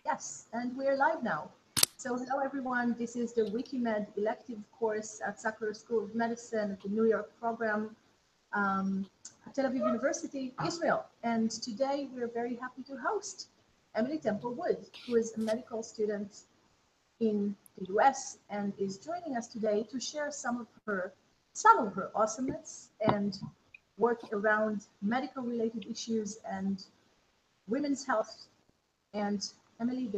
Yes, and we're live now. So hello everyone, this is the WikiMed Elective course at Sackler School of Medicine at the New York program at Tel Aviv University, Israel. And today we're very happy to host Emily Temple-Wood, who is a medical student in the US and is joining us today to share some of her awesomeness and work around medical related issues and women's health. And Emily,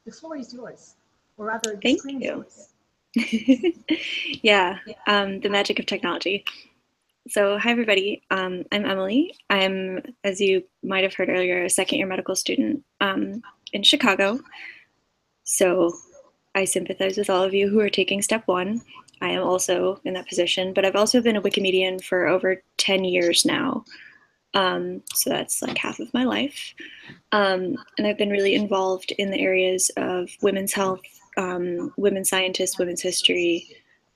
the floor is yours, or rather the Thank screen you. is yours. Yeah, the magic of technology. So hi everybody, I'm Emily. I'm, as you might have heard earlier, a second-year medical student in Chicago. So I sympathize with all of you who are taking step one. I am also in that position, but I've also been a Wikimedian for over 10 years now. So that's like half of my life. And I've been really involved in the areas of women's health, women scientists, women's history,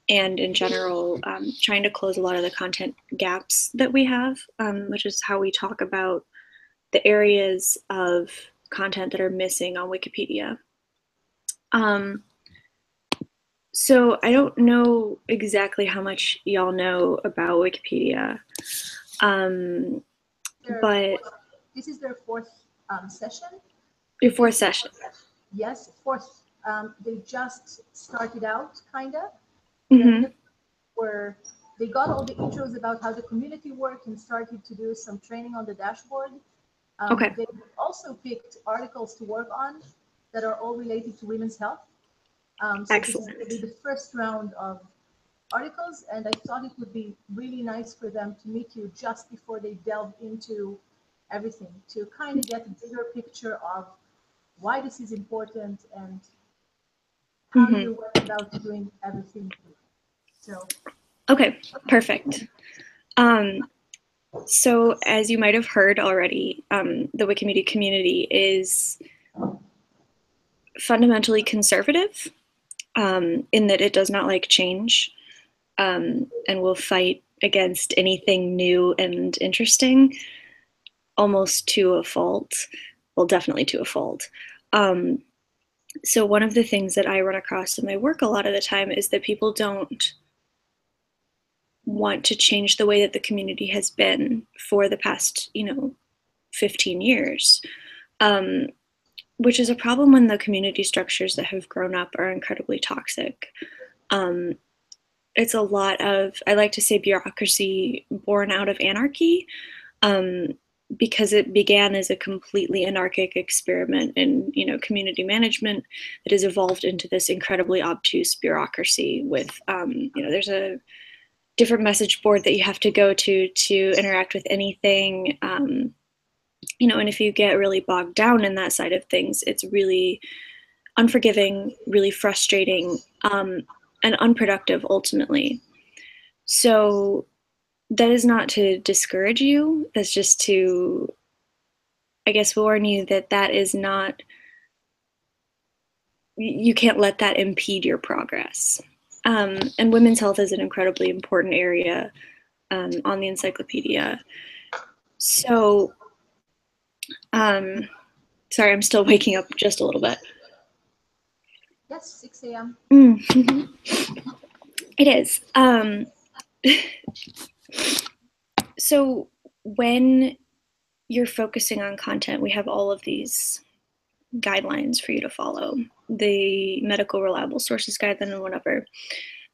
and in general, trying to close a lot of the content gaps that we have, which is how we talk about the areas of content that are missing on Wikipedia. So I don't know exactly how much y'all know about Wikipedia, but this is their fourth session. Your fourth session. Yes, fourth. They just started out, kind of. Where they got all the intros about how the community worked and started to do some training on the dashboard. Okay. They also picked articles to work on that are all related to women's health. So Excellent. This is going to be the first round of articles, and I thought it would be really nice for them to meet you just before they delve into everything, to kind of get a bigger picture of why this is important and how you went about doing everything. So. Okay, perfect. So as you might have heard already, the Wikimedia community is fundamentally conservative in that it does not like change and will fight against anything new and interesting almost to a fault. Well, definitely to a fault. So one of the things that I run across in my work a lot of the time is that people don't want to change the way that the community has been for the past, 15 years, which is a problem when the community structures that have grown up are incredibly toxic. It's a lot of, I like to say, bureaucracy born out of anarchy, because it began as a completely anarchic experiment in, community management that has evolved into this incredibly obtuse bureaucracy with, there's a different message board that you have to go to interact with anything. And if you get really bogged down in that side of things, it's really unforgiving, really frustrating, and unproductive ultimately. So that is not to discourage you. That's just to, I guess, warn you that is not, you can't let that impede your progress. And women's health is an incredibly important area on the encyclopedia. So, sorry, I'm still waking up just a little bit. Yes, 6 a.m. It is. So when you're focusing on content, we have all of these guidelines for you to follow, the medical reliable sources guideline and whatever.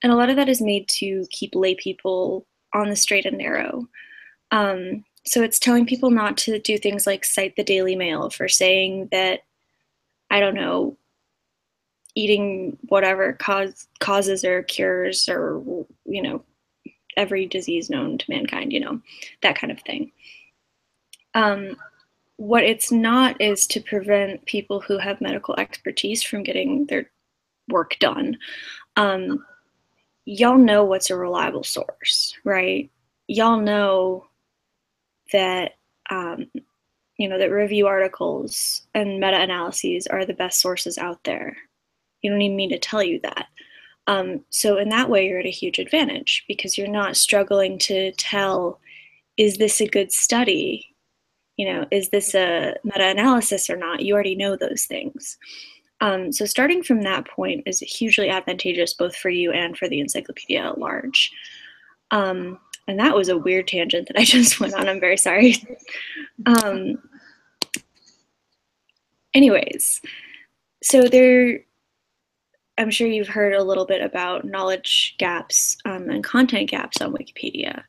And a lot of that is made to keep lay people on the straight and narrow. So it's telling people not to do things like cite the Daily Mail for saying that, I don't know, eating whatever causes or cures or, every disease known to mankind, that kind of thing. What it's not is to prevent people who have medical expertise from getting their work done. Y'all know what's a reliable source, right? Y'all know that, that review articles and meta-analyses are the best sources out there. You don't even need to tell you that. So in that way, you're at a huge advantage because you're not struggling to tell, is this a good study? is this a meta-analysis or not? You already know those things. So starting from that point is hugely advantageous both for you and for the encyclopedia at large. And that was a weird tangent that I just went on. I'm very sorry. Anyways, so I'm sure you've heard a little bit about knowledge gaps and content gaps on Wikipedia.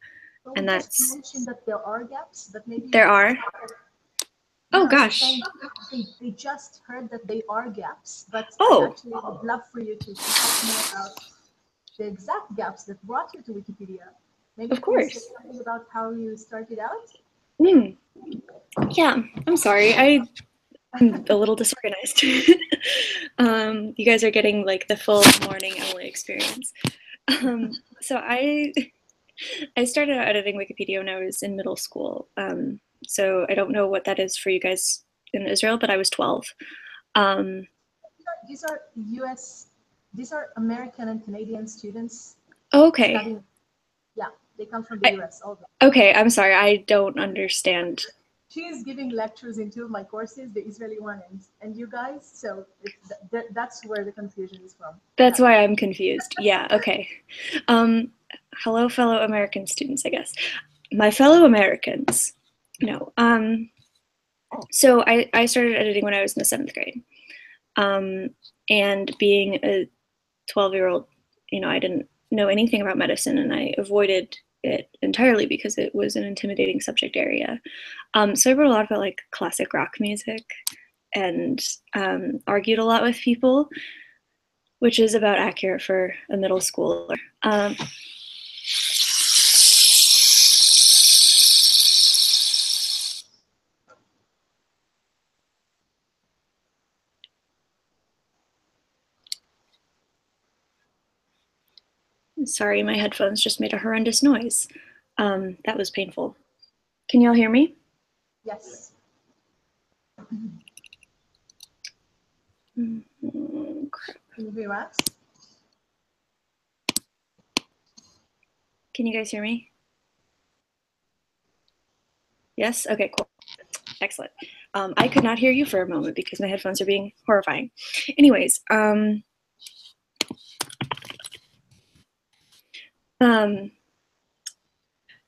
Well, and that's mentioned that there are gaps, but maybe there are. Oh gosh. They just heard that they are gaps, but oh. I actually would love for you to talk more about the exact gaps that brought you to Wikipedia. Maybe of course. Say something about how you started out. Yeah, I'm sorry. I'm a little disorganized. You guys are getting like the full morning Emily experience. So I started out editing Wikipedia when I was in middle school. So I don't know what that is for you guys in Israel, but I was 12. These are American and Canadian students. Okay. Studying. Yeah, they come from the US. Okay, I'm sorry, I don't understand. She is giving lectures in two of my courses, the Israeli one and you guys, so that's where the confusion is from. That's why I'm confused. Yeah, okay. Hello, fellow American students, I guess. My fellow Americans. No. So I started editing when I was in the 7th grade. And being a 12-year-old, I didn't know anything about medicine, and I avoided it entirely because it was an intimidating subject area. So I wrote a lot about like classic rock music and argued a lot with people, which is about accurate for a middle schooler. Sorry, my headphones just made a horrendous noise. That was painful. Can y'all hear me? Yes. Crap. Can you hear us? Can you guys hear me? Yes? Okay, cool. Excellent. I could not hear you for a moment because my headphones are being horrifying. Anyways,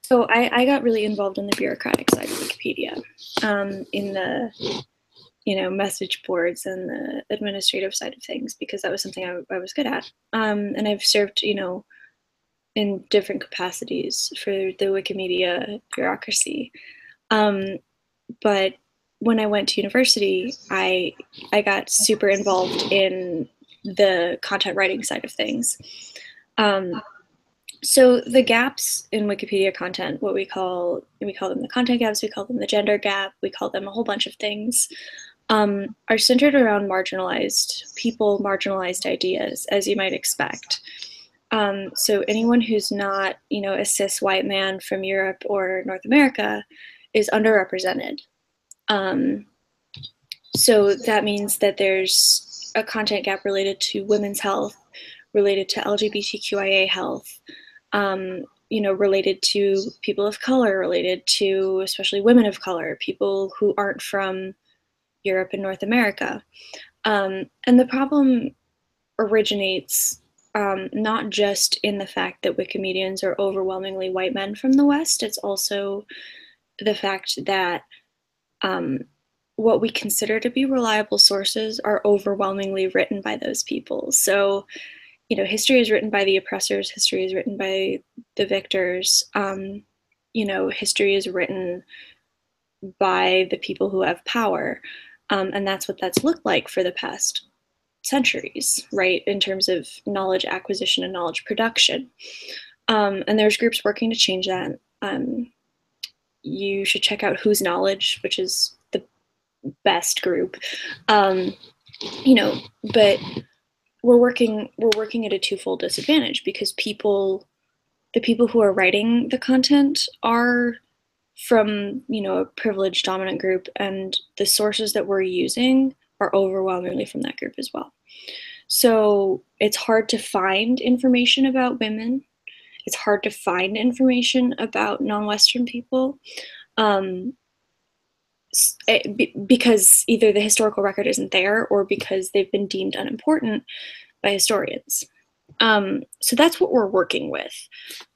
so I got really involved in the bureaucratic side of Wikipedia, in the message boards and the administrative side of things, because that was something I was good at. And I've served, in different capacities for the Wikimedia bureaucracy. But when I went to university, I got super involved in the content writing side of things. So the gaps in Wikipedia content, what we call them the content gaps, we call them the gender gap, we call them a whole bunch of things, are centered around marginalized people, marginalized ideas, as you might expect. So anyone who's not, a cis white man from Europe or North America is underrepresented. So that means that there's a content gap related to women's health, related to LGBTQIA health, related to people of color, related to especially women of color, people who aren't from Europe and North America. And the problem originates not just in the fact that Wikimedians are overwhelmingly white men from the West, it's also the fact that what we consider to be reliable sources are overwhelmingly written by those people. So, history is written by the oppressors, history is written by the victors, history is written by the people who have power. And that's what that's looked like for the past centuries, right, in terms of knowledge acquisition and knowledge production. And there's groups working to change that. You should check out Whose Knowledge, which is the best group. But we're working at a twofold disadvantage, because the people who are writing the content are from, a privileged dominant group, and the sources that we're using are overwhelmingly from that group as well. So it's hard to find information about women. It's hard to find information about non-Western people. because either the historical record isn't there or because they've been deemed unimportant by historians. So that's what we're working with.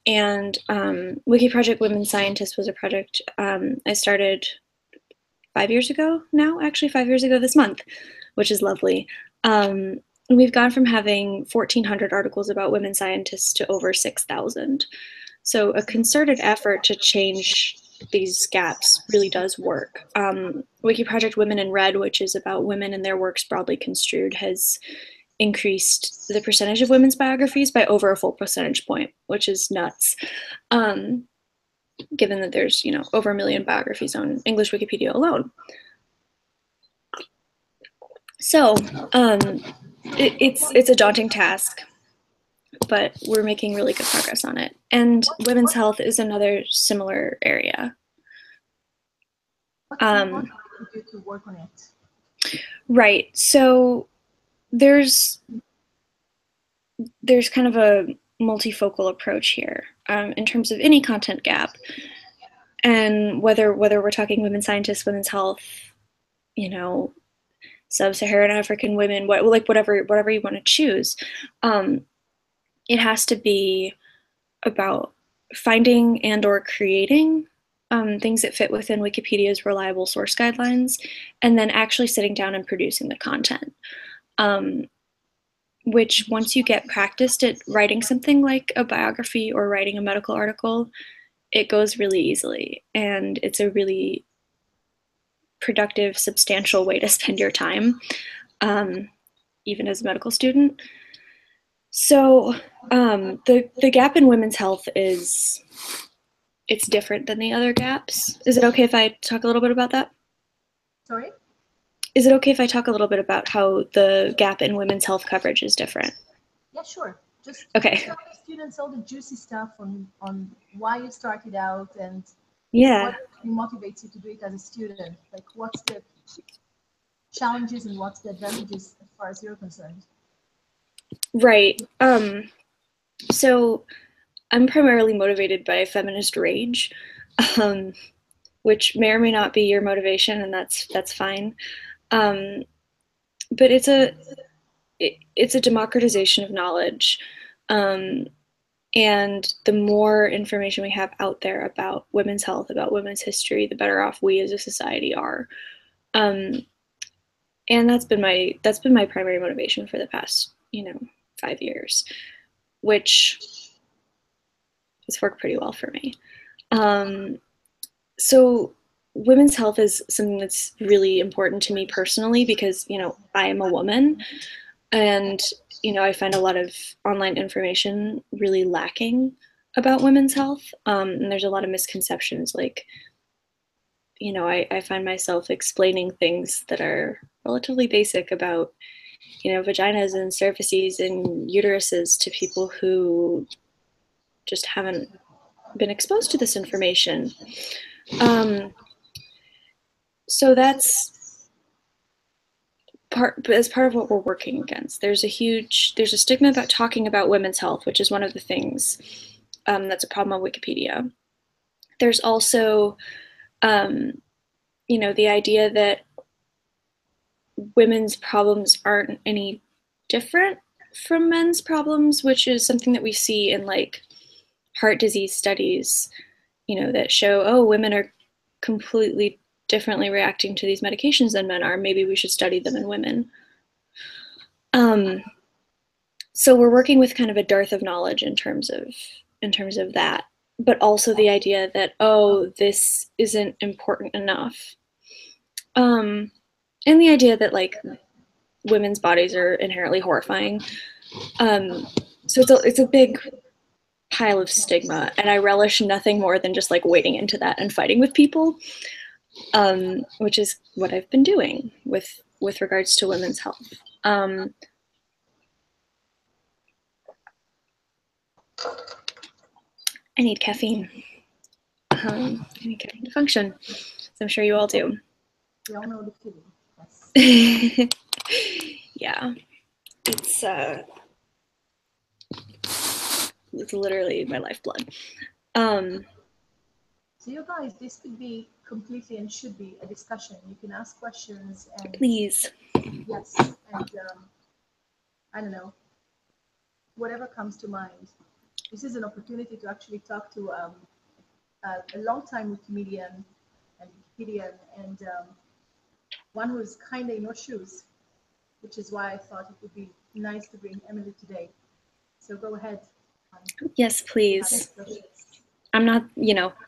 And Wiki Project Women Scientists was a project I started 5 years ago now, actually 5 years ago this month, which is lovely. We've gone from having 1,400 articles about women scientists to over 6,000. So a concerted effort to change these gaps really does work. Wiki Project Women in Red, which is about women and their works broadly construed, has increased the percentage of women's biographies by over a full percentage point, which is nuts. Given that there's, over 1 million biographies on English Wikipedia alone. So it's a daunting task, but we're making really good progress on it. And women's health is another similar area. What do you want to do to work on it? Right. So there's kind of a multifocal approach here in terms of any content gap, and whether we're talking women scientists, women's health, sub-Saharan African women, whatever you want to choose, it has to be about finding and or creating things that fit within Wikipedia's reliable source guidelines, and then actually sitting down and producing the content. Which once you get practiced at writing something like a biography or writing a medical article, it goes really easily, and it's a really productive, substantial way to spend your time, even as a medical student. So the gap in women's health it's different than the other gaps. Is it okay if I talk a little bit about that? Sorry? Is it okay if I talk a little bit about how the gap in women's health coverage is different? Yeah, sure. Just okay. Tell the students all the juicy stuff on why you started out and what motivates you to do it as a student. Like, what's the challenges and what's the advantages as far as you're concerned? Right. So I'm primarily motivated by feminist rage, which may or may not be your motivation, and that's fine. But it's a democratization of knowledge, and the more information we have out there about women's health, about women's history, the better off we as a society are. And that's been my primary motivation for the past 5 years, which has worked pretty well for me. So women's health is something that's really important to me personally because, I am a woman, and, I find a lot of online information really lacking about women's health. And there's a lot of misconceptions. Like, I find myself explaining things that are relatively basic about, vaginas and cervices and uteruses to people who just haven't been exposed to this information. So that's part of what we're working against. There's a stigma about talking about women's health, which is one of the things that's a problem on Wikipedia. There's also, the idea that women's problems aren't any different from men's problems, which is something that we see in like heart disease studies, that show, women are completely differently reacting to these medications than men are. Maybe we should study them in women. So we're working with kind of a dearth of knowledge in terms of that, but also the idea that, this isn't important enough. And the idea that like women's bodies are inherently horrifying. So it's a big pile of stigma, and I relish nothing more than just like wading into that and fighting with people, which is what I've been doing with regards to women's health. I need caffeine. I need caffeine to function, so I'm sure you all do. We all know the feeling. Yes. Yeah, it's literally my lifeblood. So you guys, this could be completely and should be a discussion. You can ask questions and Please. yes, and I don't know, whatever comes to mind. This is an opportunity to actually talk to a long-time Wikimedian and Wikipedian and one who is kind of in your shoes, which is why I thought it would be nice to bring Emily today. So go ahead. Yes, please. I'm not,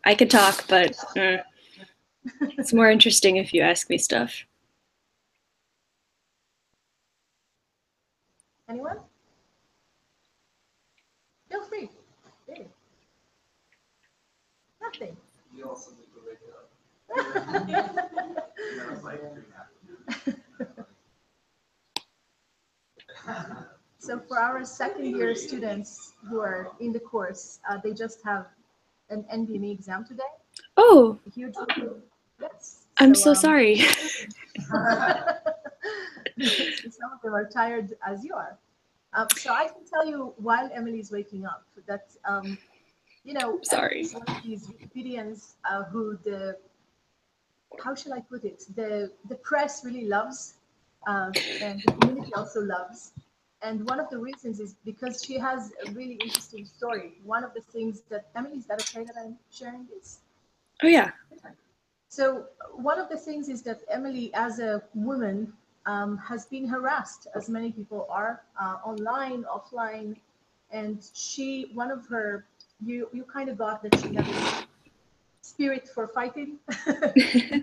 I could talk, but it's more interesting if you ask me stuff. Anyone? Feel free. Really. Nothing. You also need to wake up. So for our second year students who are in the course, they just have an NBME exam today. Oh. A huge. Yes. I'm so sorry. Some of them are tired as you are. So I can tell you while Emily's waking up that, sorry. One of these Wikipedians who how shall I put it? The press really loves and the community also loves. And one of the reasons is because she has a really interesting story. One of the things that, Emily, is that okay that I'm sharing this? Oh, yeah. So one of the things is that Emily, as a woman, has been harassed, as many people are, online, offline. And one of her, you kind of got that she had a spirit for fighting. One of her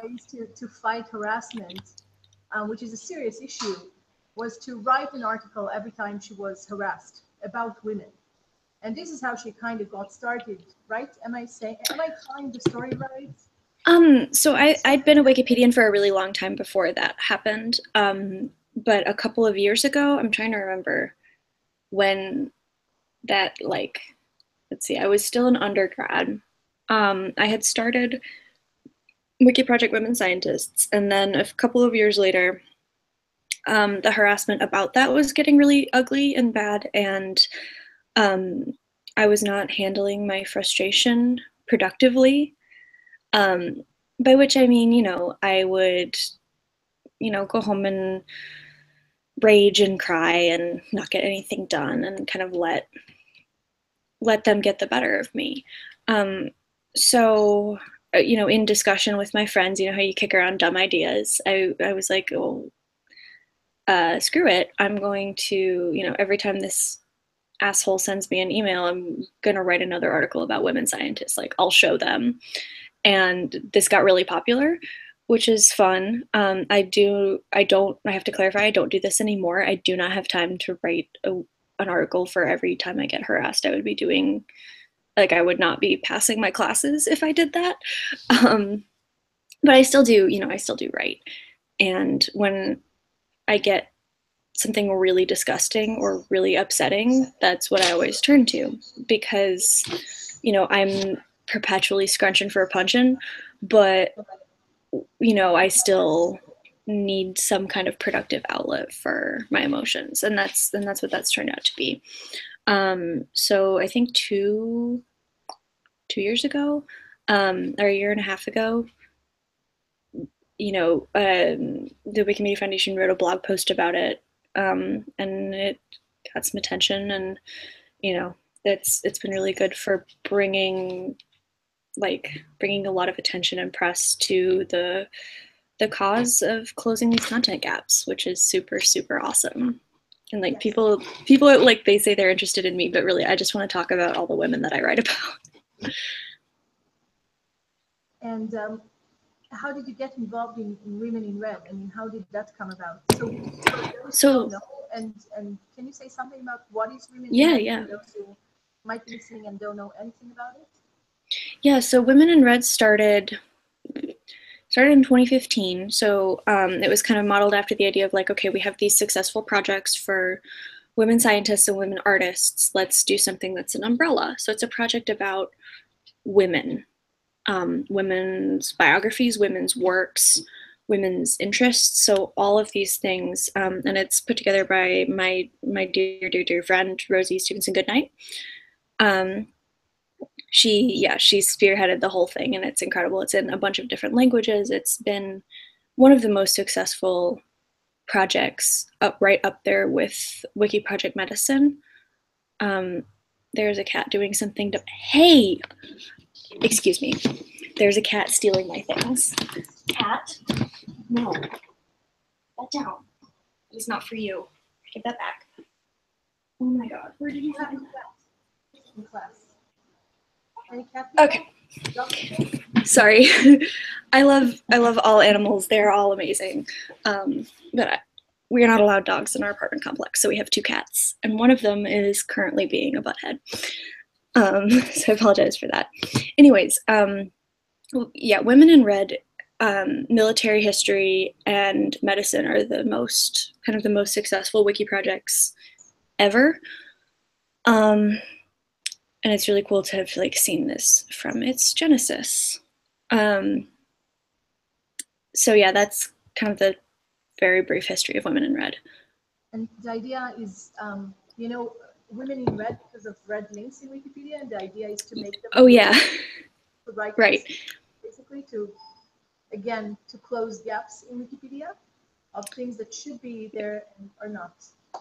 ways to fight harassment, which is a serious issue, was to write an article every time she was harassed about women. And this is how she kind of got started, right? Am I telling the story right? So I'd been a Wikipedian for a really long time before that happened. But a couple of years ago, I'm trying to remember when that, let's see, I was still an undergrad. I had started Wiki Project Women Scientists, and then a couple of years later, the harassment about that was getting really ugly and bad, and I was not handling my frustration productively, by which I mean, I would, go home and rage and cry and not get anything done and kind of let them get the better of me. So, in discussion with my friends, how you kick around dumb ideas, I was like, oh, screw it. I'm going to, every time this asshole sends me an email, I'm going to write another article about women scientists. I'll show them. And this got really popular, which is fun. I have to clarify, I don't do this anymore. I do not have time to write an article for every time I get harassed. I would be doing, I would not be passing my classes if I did that. But I still do, I still do write. And when I get something really disgusting or really upsetting, that's what I always turn to, because, I'm perpetually scrunching for a punchin', but, I still need some kind of productive outlet for my emotions. And that's what that's turned out to be. So I think two years ago, or a year and a half ago, the Wikimedia Foundation wrote a blog post about it, and it got some attention, and it's been really good for bringing a lot of attention and press to the cause of closing these content gaps, which is super, super awesome. And Yes. people they say they're interested in me, but really I just want to talk about all the women that I write about. And how did you get involved in Women in Red? I mean, how did that come about? So and can you say something about what is Women in Red? Yeah. For those who might be listening and don't know anything about it. Yeah, so Women in Red started in 2015. So it was kind of modeled after the idea of okay, we have these successful projects for women scientists and women artists. Let's do something that's an umbrella. So it's a project about women, women's biographies, women's works, women's interests. So all of these things, and it's put together by my dear friend, Rosie Stevenson Goodnight. she spearheaded the whole thing, and it's incredible. It's in a bunch of different languages. It's been one of the most successful projects, right up there with Wiki Project Medicine. There's a cat doing something to, hey, excuse me. There's a cat stealing my things. Cat, no, that down. It is not for you. Give that back. Oh my God, where did you find that? In class. Any cat? Okay. Sorry. I love all animals. They're all amazing. But we are not allowed dogs in our apartment complex, so we have 2 cats, and one of them is currently being a butthead. So I apologize for that. Anyways, yeah, Women in Red, military history and medicine are the most successful wiki projects ever. And it's really cool to have seen this from its genesis. So yeah, that's kind of the very brief history of Women in Red. And the idea is, Women in Red because of red links in Wikipedia, and the idea is to make them. Oh yeah. Right. Basically, to close gaps in Wikipedia of things that should be there and are not.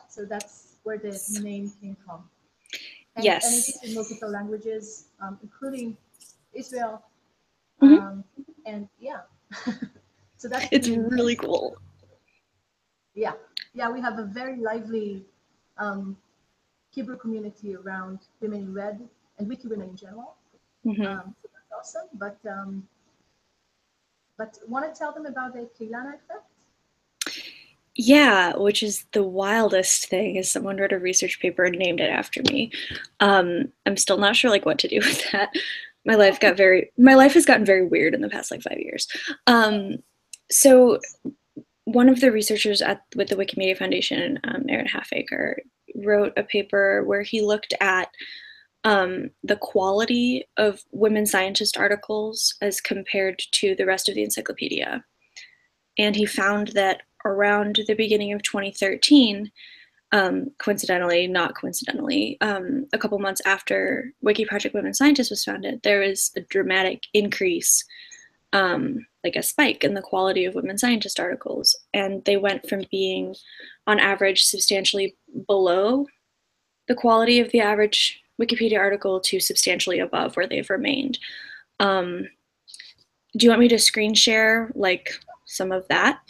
So that's where the name came from. And, yes. And it is in multiple languages, including Israel. Mm-hmm. And yeah. So it's really cool. Yeah. Yeah, we have a very lively Hebrew community around Women in Red and WikiWomen in general. Mm-hmm. So that's awesome. But want to tell them about the Keilana effect? Yeah, which is the wildest thing, is someone wrote a research paper and named it after me. I'm still not sure what to do with that. My life has gotten very weird in the past 5 years. So one of the researchers with the Wikimedia Foundation, Aaron Halfacre, wrote a paper where he looked at the quality of women scientist articles as compared to the rest of the encyclopedia. And he found that around the beginning of 2013, coincidentally, not coincidentally, a couple months after Wiki Project Women Scientists was founded, there was a dramatic increase, a spike in the quality of women scientist articles. And they went from being, on average, substantially below the quality of the average Wikipedia article to substantially above, where they've remained. Do you want me to screen share some of that?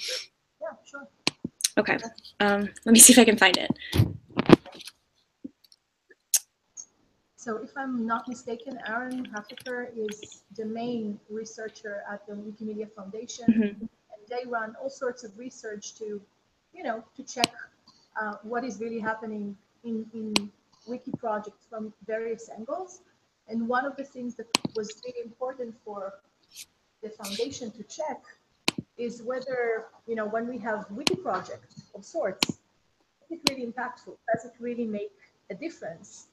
Yeah, sure. Okay. Let me see if I can find it. So if I'm not mistaken, Aaron Halfacre is the main researcher at the Wikimedia Foundation, Mm-hmm. and they run all sorts of research to check what is really happening in wiki projects from various angles. And one of the things that was really important for the foundation to check is whether, when we have wiki projects of sorts, is it really impactful? Does it really make a difference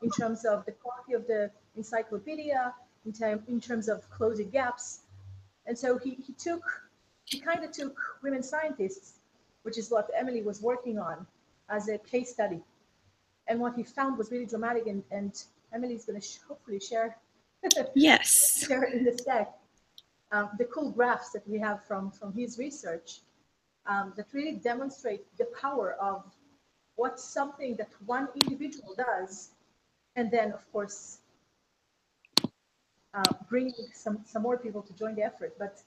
in terms of the quality of the encyclopedia, in terms of closing gaps? And so he kind of took women scientists, which is what Emily was working on, as a case study. And what he found was really dramatic, and Emily's going to hopefully share. Yes. Share in this deck. The cool graphs that we have from his research that really demonstrate the power of what's something that one individual does, and then, of course, bringing some more people to join the effort. But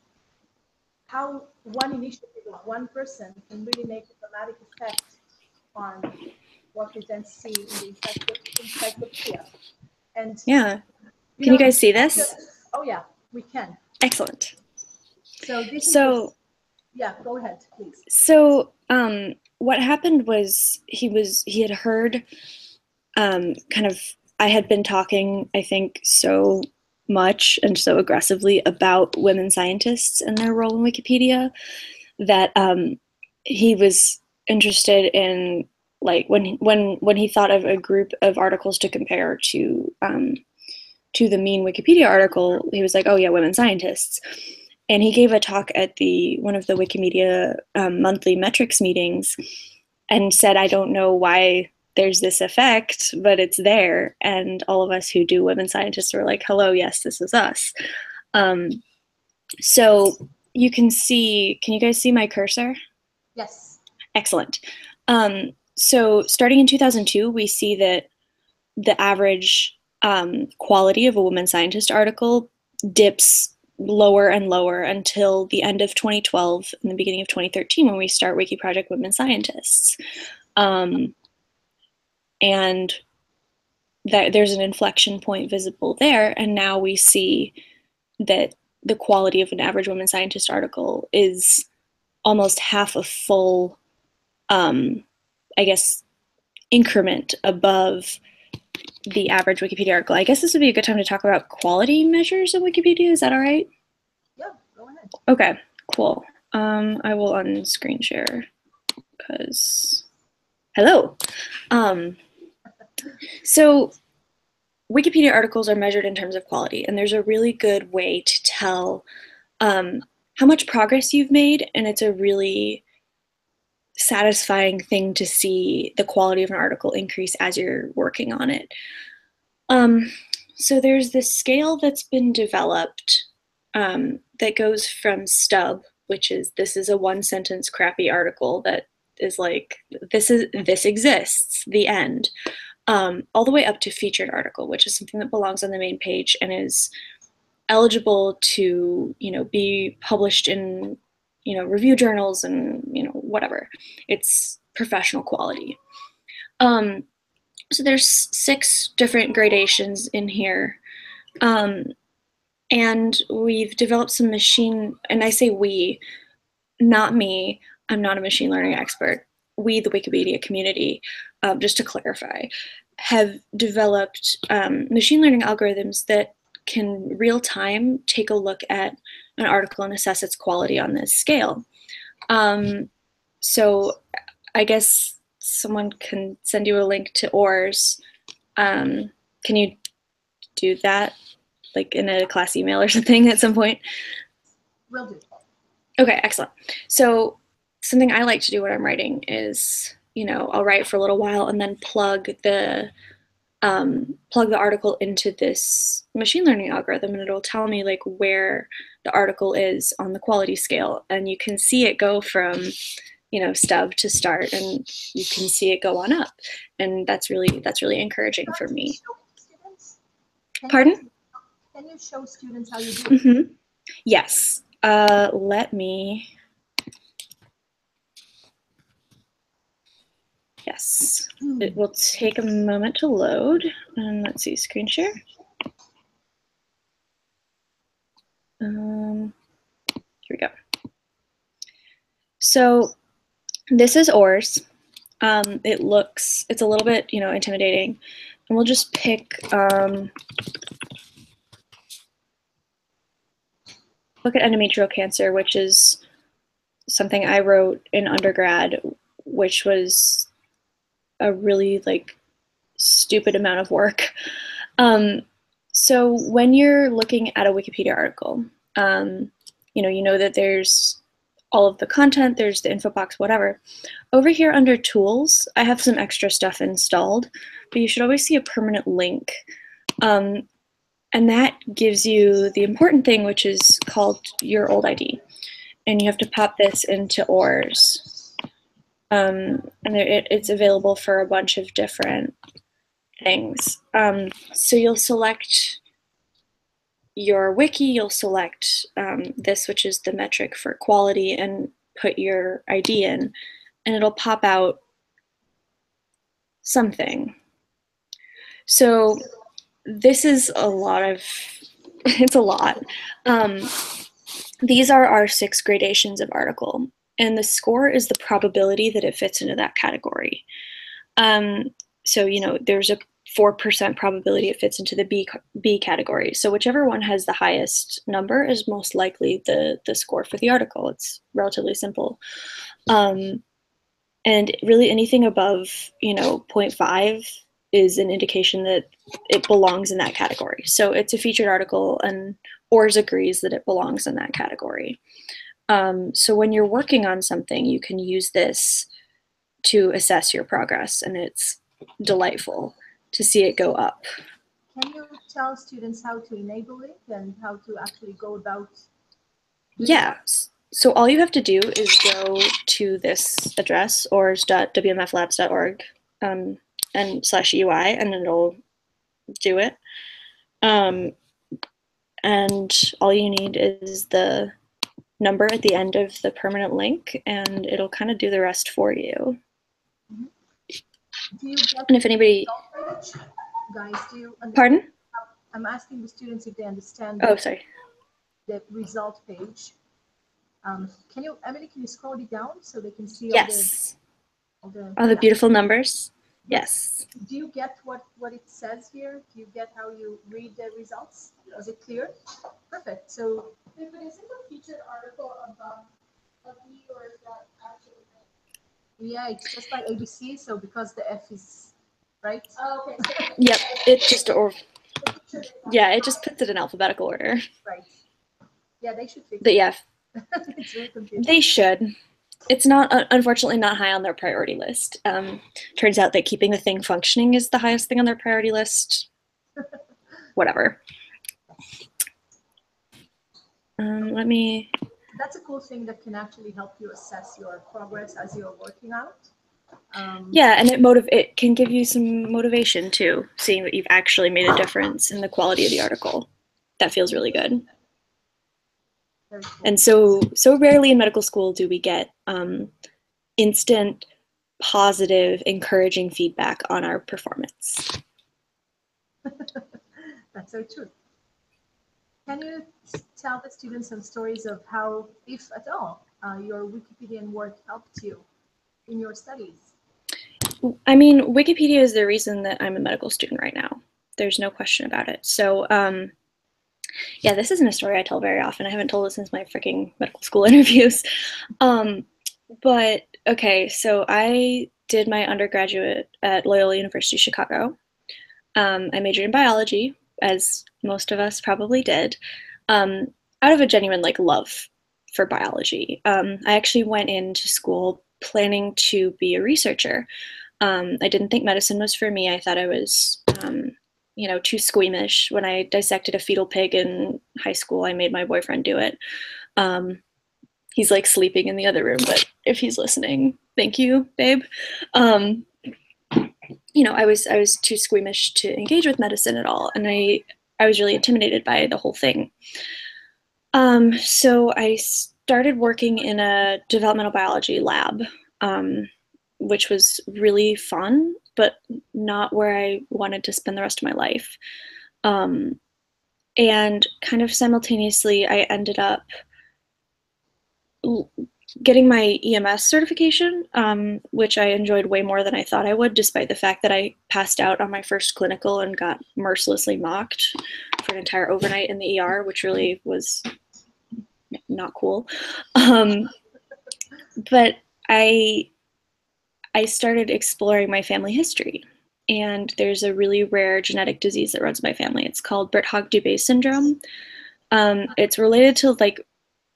how one initiative of one person can really make a dramatic effect on what we then see in the encyclopedia. And yeah. Can you guys see this? Oh yeah, we can. Excellent. So yeah, go ahead, please. So what happened was he had heard I had been talking, I think, so much and so aggressively about women scientists and their role in Wikipedia that he was interested in, when he thought of a group of articles to compare to the mean Wikipedia article, he was like, oh yeah, women scientists. And he gave a talk at one of the Wikimedia monthly metrics meetings and said, I don't know why there's this effect, but it's there. And all of us who do women scientists are like, hello, yes, this is us. So you can see, can you guys see my cursor? Yes. Excellent. So starting in 2002, we see that the average quality of a women scientist article dips lower and lower until the end of 2012 and the beginning of 2013 when we start Wiki Project Women Scientists. And that there's an inflection point visible there, and now we see that the quality of an average women scientist article is almost half a full, I guess, increment above the average Wikipedia article. I guess this would be a good time to talk about quality measures in Wikipedia. Is that all right? Yeah, go ahead. Okay, cool. I will unscreen share because, hello. So Wikipedia articles are measured in terms of quality, and there's a really good way to tell how much progress you've made, and it's a really satisfying thing to see the quality of an article increase as you're working on it. So there's this scale that's been developed that goes from stub, which is this is a one-sentence crappy article that is like this exists, the end, all the way up to featured article, which is something that belongs on the main page and is eligible to be published in review journals and whatever. It's professional quality. So there's 6 different gradations in here. And we've developed some machine, and I say we, not me, I'm not a machine learning expert. We, the Wikimedia community, just to clarify, have developed machine learning algorithms that can real time take a look at an article and assess its quality on this scale. So I guess someone can send you a link to ORS. Can you do that, like in a class email or something at some point? Will do. Okay, excellent. So something I like to do when I'm writing is, I'll write for a little while and then plug the article into this machine learning algorithm, and it'll tell me like where the article is on the quality scale. And you can see it go from, stub to start, and you can see it go on up. And that's really encouraging for me. Pardon? Can you show students how you do it? Mm-hmm. Yes. Let me. Yes, it will take a moment to load. And let's see, screen share. Here we go. So this is ORS. It's a little bit, intimidating. And we'll just pick, look at endometrial cancer, which is something I wrote in undergrad, which was a really stupid amount of work. So when you're looking at a Wikipedia article, you know that there's all of the content, there's the info box, whatever. Over here under tools, I have some extra stuff installed, but you should always see a permanent link. And that gives you the important thing, which is called your old ID. And you have to pop this into ORS. And it's available for a bunch of different things. So you'll select your wiki, you'll select this, which is the metric for quality, and put your ID in, and it'll pop out something. So this is a lot of, it's a lot. These are our 6 gradations of article, and the score is the probability that it fits into that category. So, there's a 4% probability it fits into the B category. So whichever one has the highest number is most likely the score for the article. It's relatively simple. And really anything above, 0.5 is an indication that it belongs in that category. So it's a featured article, and ORS agrees that it belongs in that category. So when you're working on something, you can use this to assess your progress, and it's delightful to see it go up. Can you tell students how to enable it and how to actually go about doing Yeah. that? So all you have to do is go to this address, ors.wmflabs.org and /UI, and it'll do it. And all you need is the number at the end of the permanent link, and it'll kind of do the rest for you. Do you get And if anybody, guys, do you understand? pardon? I'm asking the students if they understand Oh, sorry. the result page. Can you, Emily, can you scroll it down so they can see Yes. all the All the beautiful numbers. Yes. Do you get what it says here? Do you get how you read the results? Was it clear? Perfect. So If it isn't a featured article about a B, or is that actually yeah, it's just by ABC. So because the F is right. Oh, okay. So Yep. It just, or the featured is yeah, it just puts it in alphabetical order. Right. Yeah, they should fix But it. yeah, It's very confusing. they should. It's not, unfortunately, not high on their priority list. Turns out that keeping the thing functioning is the highest thing on their priority list. Whatever. Let me. That's a cool thing that can actually help you assess your progress as you're working out. Yeah, and it can give you some motivation too, seeing that you've actually made a difference in the quality of the article. That feels really good. Very cool. And so rarely in medical school do we get instant, positive, encouraging feedback on our performance. That's so true. Can you tell the students some stories of how, if at all, your Wikipedian work helped you in your studies? I mean, Wikipedia is the reason that I'm a medical student right now. There's no question about it. So, yeah, this isn't a story I tell very often. I haven't told it since my freaking medical school interviews. But okay, so I did my undergraduate at Loyola University Chicago. I majored in biology, as most of us probably did, out of a genuine love for biology. I actually went into school planning to be a researcher. I didn't think medicine was for me. I thought I was, too squeamish. When I dissected a fetal pig in high school, I made my boyfriend do it. He's sleeping in the other room, but if he's listening, thank you, babe. I was too squeamish to engage with medicine at all, and I was really intimidated by the whole thing. So I started working in a developmental biology lab, which was really fun, but not where I wanted to spend the rest of my life. And kind of simultaneously, I ended up getting my EMS certification, which I enjoyed way more than I thought I would, despite the fact that I passed out on my first clinical and got mercilessly mocked for an entire overnight in the ER, which really was not cool. But I started exploring my family history, and there's a really rare genetic disease that runs my family. It's called Birt-Hogg-Dubé syndrome. It's related to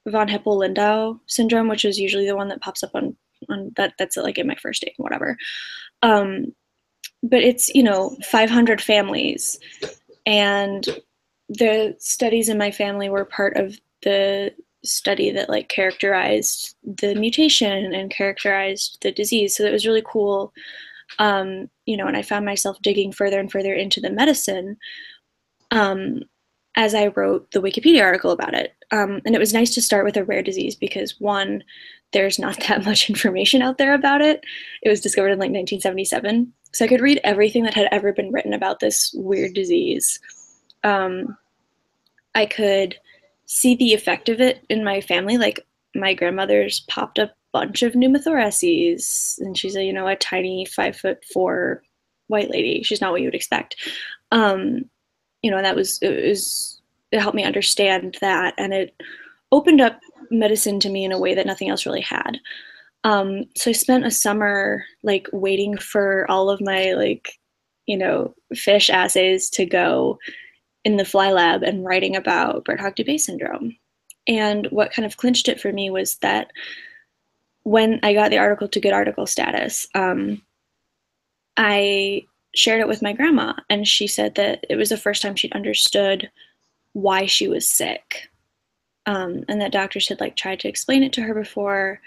von Hippel-Lindau syndrome, which is usually the one that pops up on that. That's in my first name, whatever. But it's 500 families, and the studies in my family were part of the study that characterized the mutation and characterized the disease. So that was really cool. And I found myself digging further and further into the medicine as I wrote the Wikipedia article about it. And it was nice to start with a rare disease because, one, there's not that much information out there about it. It was discovered in 1977. So I could read everything that had ever been written about this weird disease. I could see the effect of it in my family. My grandmother's popped a bunch of pneumothoraces, and she's a tiny 5'4" white lady. She's not what you would expect. And it helped me understand that, and it opened up medicine to me in a way that nothing else really had. So I spent a summer waiting for all of my fish assays to go in the fly lab and writing about Birt-Hogg-Dubé syndrome. And what kind of clinched it for me was that when I got the article to good article status, I shared it with my grandma, and she said that it was the first time she'd understood why she was sick, and that doctors had like tried to explain it to her before,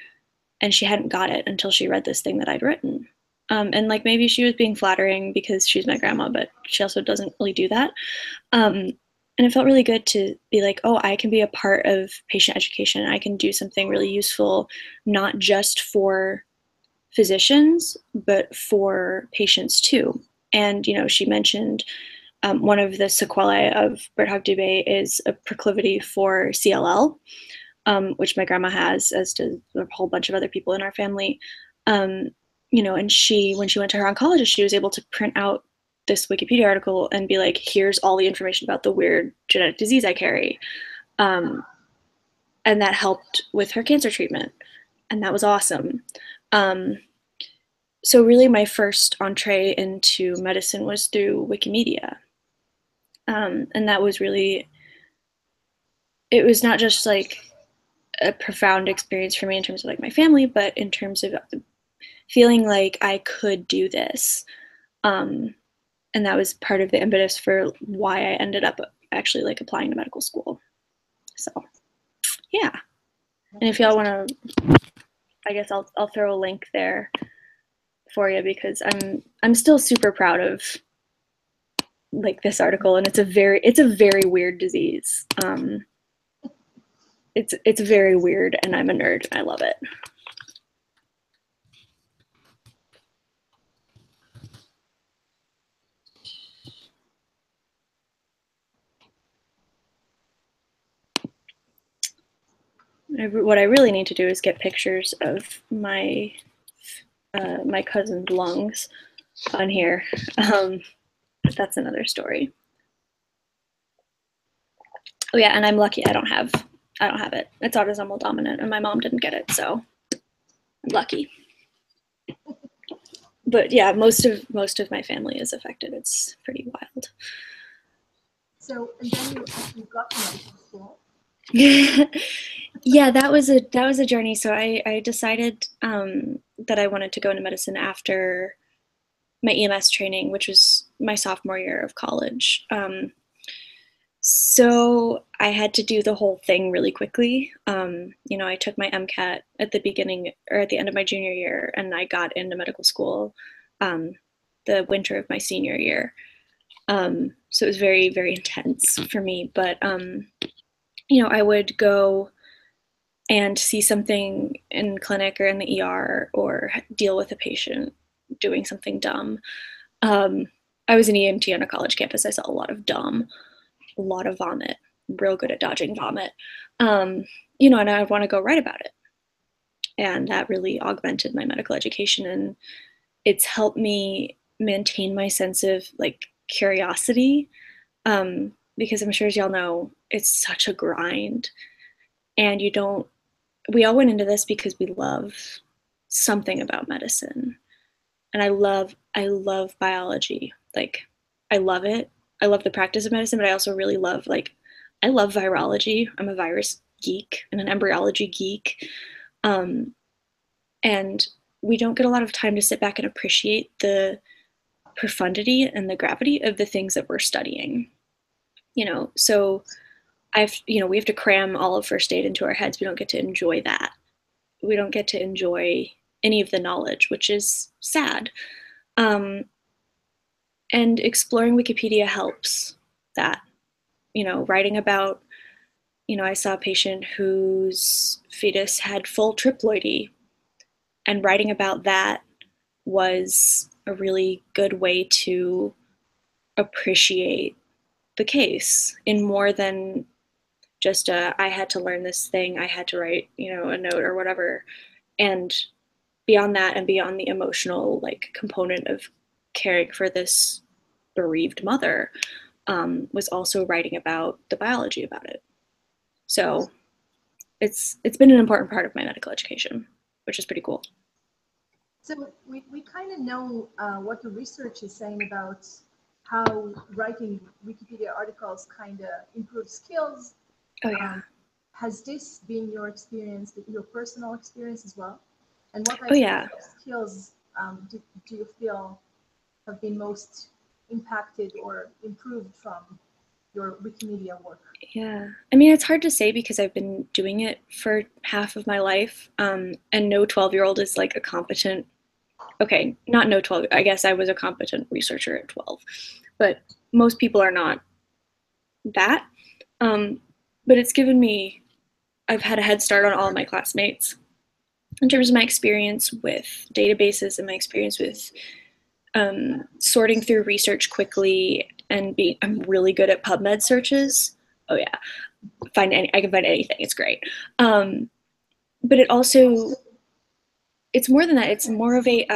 and she hadn't got it until she read this thing that I'd written. And like maybe she was being flattering because she's my grandma, but she also doesn't really do that. And it felt really good to be like, oh, I can be a part of patient education. I can do something really useful, not just for physicians, but for patients too. And, you know, she mentioned one of the sequelae of Birt-Hogg-Dubé is a proclivity for CLL, which my grandma has, as does a whole bunch of other people in our family. You know, and when she went to her oncologist, she was able to print out this Wikipedia article and be like, here's all the information about the weird genetic disease I carry. And that helped with her cancer treatment. And that was awesome. So really my first entree into medicine was through Wikimedia. And that was really, it was not just like a profound experience for me in terms of like my family, but in terms of feeling like I could do this. And that was part of the impetus for why I ended up actually like applying to medical school. So yeah. And if y'all want to, I guess I'll throw a link there for you, because I'm still super proud of like this article, and it's a very weird disease. It's very weird, and I'm a nerd and I love it. What I really need to do is get pictures of my my cousin's lungs on here. But that's another story. Oh yeah, and I'm lucky I don't have it. It's autosomal dominant, and my mom didn't get it, so I'm lucky. But yeah, most of my family is affected. It's pretty wild. So, and then you got to medical school. Yeah, that was a journey. So I decided that I wanted to go into medicine after my EMS training, which was my sophomore year of college. So I had to do the whole thing really quickly. You know, I took my MCAT at the beginning or at the end of my junior year, and I got into medical school the winter of my senior year. So it was very, very intense for me. But you know, I would go and see something in clinic or in the ER or deal with a patient doing something dumb. I was an EMT on a college campus. I saw a lot of dumb, a lot of vomit, real good at dodging vomit. You know, and I want to go write about it. And that really augmented my medical education, and it's helped me maintain my sense of like curiosity, because I'm sure as y'all know, it's such a grind, and we all went into this because we love something about medicine. And I love biology. Like, I love it. I love the practice of medicine, but I also really love, like, I love virology. I'm a virus geek and an embryology geek. And we don't get a lot of time to sit back and appreciate the profundity and the gravity of the things that we're studying. You know, so we have to cram all of first aid into our heads. We don't get to enjoy that. We don't get to enjoy any of the knowledge, which is sad. And exploring Wikipedia helps that. You know, writing about, you know, I saw a patient whose fetus had full triploidy, and writing about that was a really good way to appreciate the case in more than just I had to learn this thing, I had to write, you know, a note or whatever. And beyond that, and beyond the emotional like component of caring for this bereaved mother, was also writing about the biology about it. So it's been an important part of my medical education, which is pretty cool. So we kind of know what the research is saying about how writing Wikipedia articles kind of improves skills. Oh yeah. Has this been your experience, your personal experience as well? And what Oh yeah. skills do you feel have been most impacted or improved from your Wikimedia work? Yeah, I mean, it's hard to say because I've been doing it for half of my life, and no 12-year-old is like a competent, okay, not no 12, I guess I was a competent researcher at 12, but most people are not that. But it's given me, I've had a head start on all of my classmates in terms of my experience with databases and my experience with sorting through research quickly and I'm really good at PubMed searches. Oh yeah, I can find anything. It's great. But it also, it's more than that. It's more of a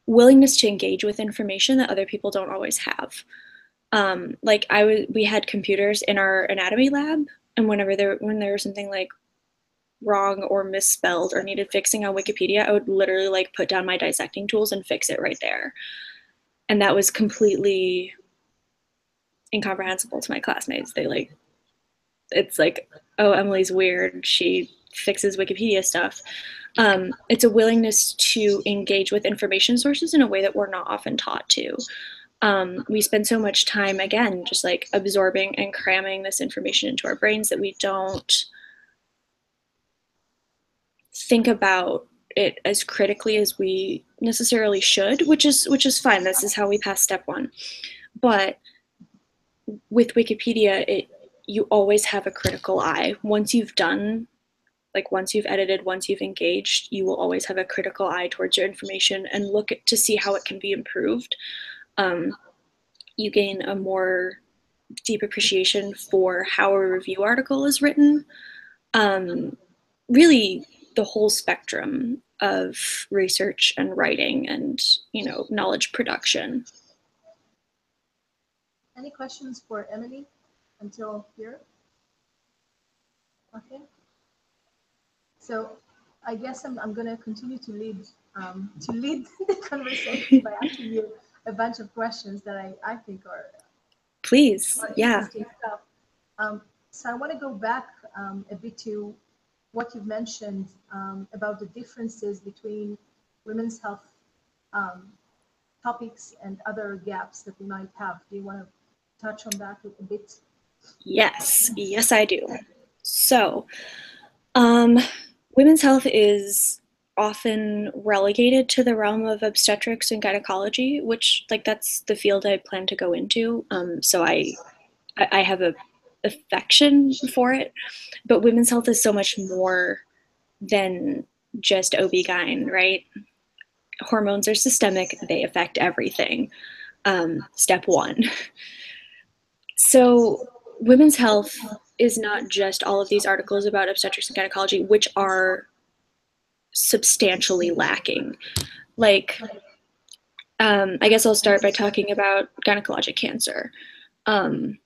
willingness to engage with information that other people don't always have. Like we had computers in our anatomy lab, and when there was something like wrong or misspelled or needed fixing on Wikipedia, I would literally like put down my dissecting tools and fix it right there. And that was completely incomprehensible to my classmates. It's like, oh, Emily's weird. She fixes Wikipedia stuff. It's a willingness to engage with information sources in a way that we're not often taught to. We spend so much time, again, just like absorbing and cramming this information into our brains that we don't think about it as critically as we necessarily should, which is fine. This is how we pass step one. But with Wikipedia, you always have a critical eye. Once you've edited, once you've engaged, you will always have a critical eye towards your information and look to see how it can be improved. You gain a more deep appreciation for how a review article is written. Really, the whole spectrum of research and writing and, knowledge production. Any questions for Emily until here? Okay. So I guess I'm going to continue to lead the conversation by asking you a bunch of questions that I think are please, yeah. Interesting stuff. So I want to go back a bit to what you've mentioned about the differences between women's health topics and other gaps that we might have. Do you want to touch on that a bit? Yes, I do. So, women's health is often relegated to the realm of obstetrics and gynecology, which that's the field I plan to go into. So I have a affection for it, but women's health is so much more than just OB-GYN, right? Hormones are systemic, they affect everything. Step one. So women's health is not just all of these articles about obstetrics and gynecology, which are substantially lacking. I guess I'll start by talking about gynecologic cancer,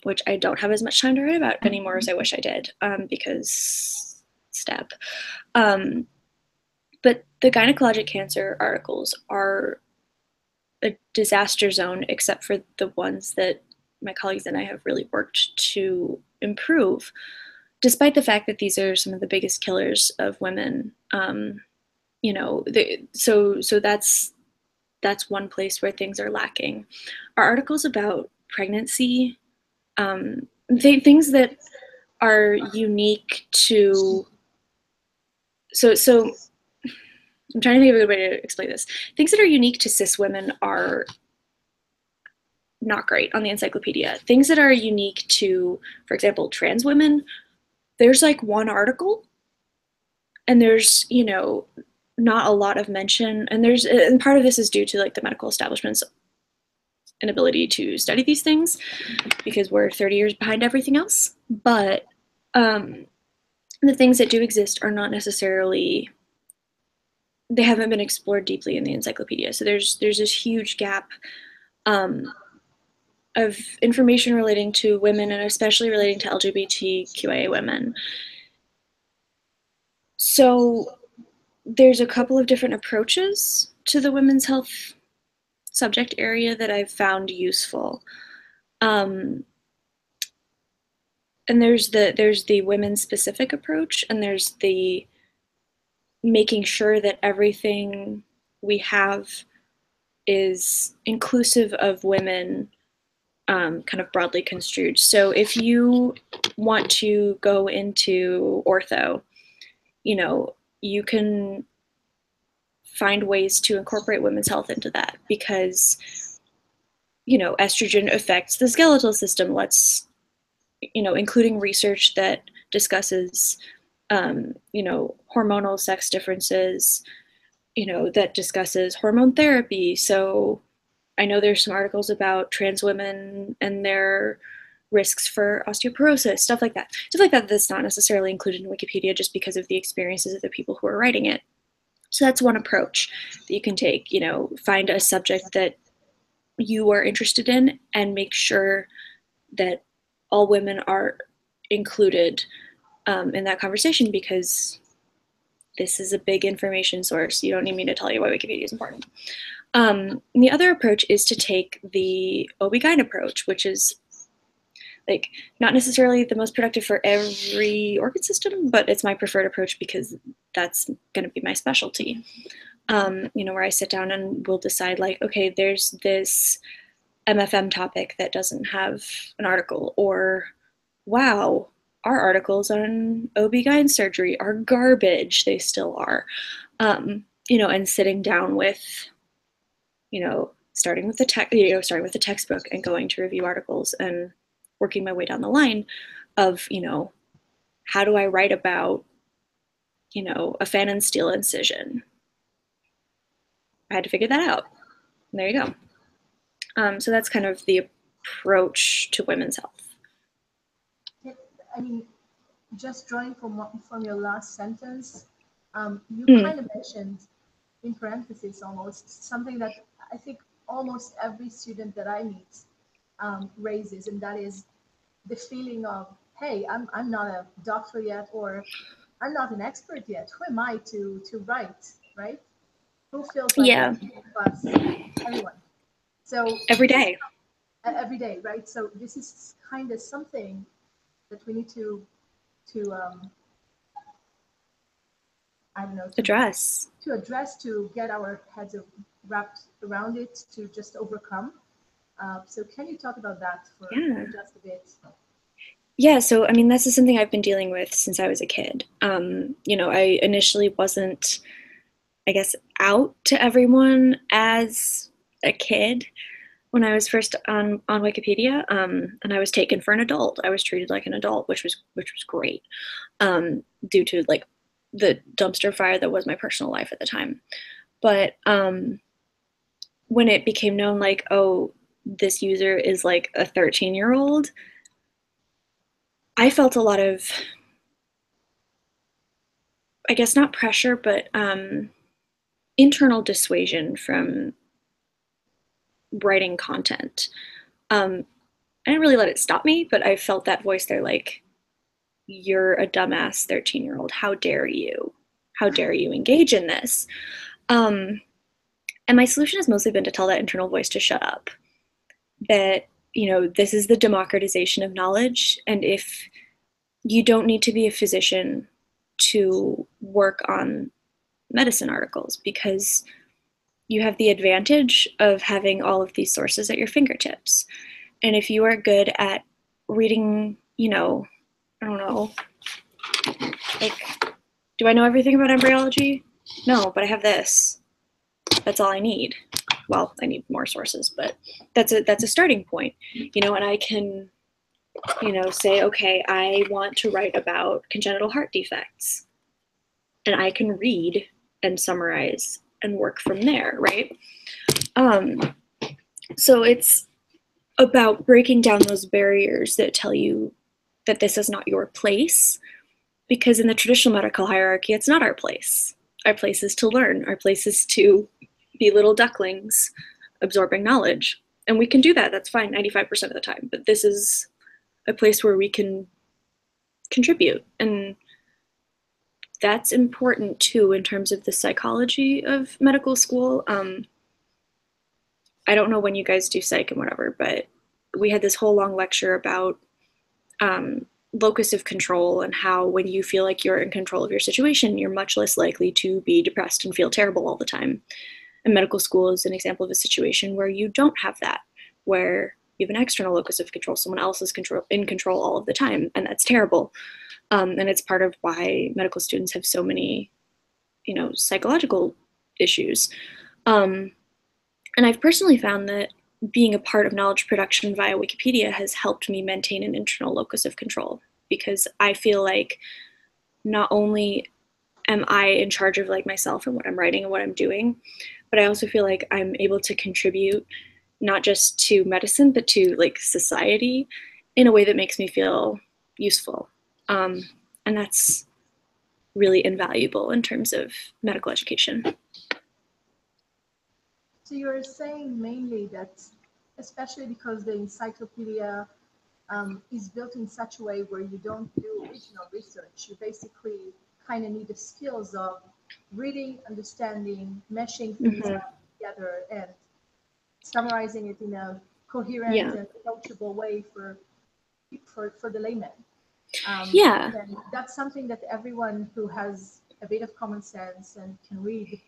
which I don't have as much time to write about anymore as I wish I did, because step. But the gynecologic cancer articles are a disaster zone, except for the ones that my colleagues and I have really worked to improve, despite the fact that these are some of the biggest killers of women. So that's one place where things are lacking. Our articles about pregnancy, things that are unique to, so I'm trying to think of a good way to explain this. Things that are unique to cis women are not great on the encyclopedia. Things that are unique to, for example, trans women, there's like one article and there's, not a lot of mention. And part of this is due to the medical establishment's inability to study these things because we're 30 years behind everything else. But the things that do exist are not necessarily, they haven't been explored deeply in the encyclopedia. So there's this huge gap of information relating to women and especially relating to LGBTQIA women. So there's a couple of different approaches to the women's health subject area that I've found useful. And there's the women specific approach, and there's the making sure that everything we have is inclusive of women, kind of broadly construed. So if you want to go into ortho, you know, you can find ways to incorporate women's health into that, because, you know, estrogen affects the skeletal system. Let's, you know, including research that discusses, you know, hormonal sex differences, you know, that discusses hormone therapy. So I know there's some articles about trans women and their risks for osteoporosis, stuff like that. Stuff like that that's not necessarily included in Wikipedia just because of the experiences of the people who are writing it. So that's one approach that you can take, you know, find a subject that you are interested in and make sure that all women are included in that conversation, because this is a big information source. You don't need me to tell you why Wikipedia is important. The other approach is to take the OB-GYN approach, which is like not necessarily the most productive for every organ system, but it's my preferred approach because that's going to be my specialty. You know, where I sit down and we'll decide like, okay, there's this MFM topic that doesn't have an article, or wow, our articles on OB-GYN surgery are garbage. They still are. You know, and sitting down with, you know, starting with the textbook and going to review articles and working my way down the line of, you know, how do I write about, you know, a fan and steel incision? I had to figure that out. And there you go. So that's kind of the approach to women's health. I mean, just drawing from your last sentence, you kind of mentioned in parentheses almost something that I think almost every student that I meet raises, and that is the feeling of, hey, I'm not a doctor yet, or I'm not an expert yet. Who am I to write, right? Who feels like Yeah. us? Everyone. So Every day. Every day, right? So this is kind of something that we need to I don't know, address, to get our heads wrapped around it, to just overcome. So can you talk about that for just a bit? Yeah, so I mean, this is something I've been dealing with since I was a kid. You know, I initially wasn't, I guess, out to everyone as a kid when I was first on Wikipedia, and I was taken for an adult. I was treated like an adult, which was great, due to like the dumpster fire that was my personal life at the time. But when it became known, like, oh, this user is like a 13-year-old, I felt a lot of, I guess not pressure, but internal dissuasion from writing content. I didn't really let it stop me, but I felt that voice there, like, you're a dumbass 13-year-old. How dare you? How dare you engage in this? And my solution has mostly been to tell that internal voice to shut up. That, you know, this is the democratization of knowledge, and if you don't need to be a physician to work on medicine articles, because you have the advantage of having all of these sources at your fingertips. And if you are good at reading, you know, I don't know, like, do I know everything about embryology? No, but I have this. That's all I need. Well, I need more sources, but that's a starting point, you know, and I can, you know, say, okay, I want to write about congenital heart defects, and I can read and summarize and work from there, right? So it's about breaking down those barriers that tell you that this is not your place, because in the traditional medical hierarchy, it's not our place. Our place is to learn. Our place is to be little ducklings absorbing knowledge. And we can do that. That's fine 95% of the time. But this is a place where we can contribute. And that's important too in terms of the psychology of medical school. I don't know when you guys do psych and whatever, but we had this whole long lecture about locus of control, and how when you feel like you're in control of your situation, you're much less likely to be depressed and feel terrible all the time. And medical school is an example of a situation where you don't have that, where you have an external locus of control, someone else is in control all of the time, and that's terrible. And it's part of why medical students have so many, psychological issues. And I've personally found that being a part of knowledge production via Wikipedia has helped me maintain an internal locus of control, because I feel like not only am I in charge of like myself and what I'm writing and what I'm doing, but I also feel like I'm able to contribute not just to medicine, but to like society in a way that makes me feel useful. And that's really invaluable in terms of medical education. So you're saying mainly that, especially because the encyclopedia is built in such a way where you don't do original research, you basically kind of need the skills of reading, understanding, meshing things together, and summarizing it in a coherent and approachable way for the layman. And that's something that everyone who has a bit of common sense and can read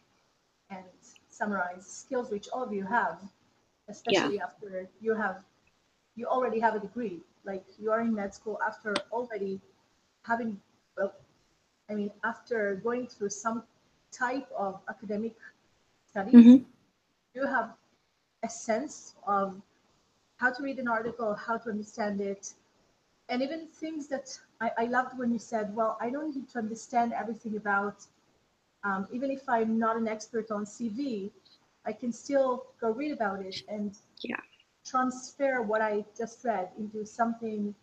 and summarize skills, which all of you have, especially after you already have a degree, like you are in med school after already having, after going through some type of academic studies, you have a sense of how to read an article, how to understand it, and even things that I loved when you said, well, I don't need to understand everything about, even if I'm not an expert on CV, I can still go read about it and transfer what I just read into something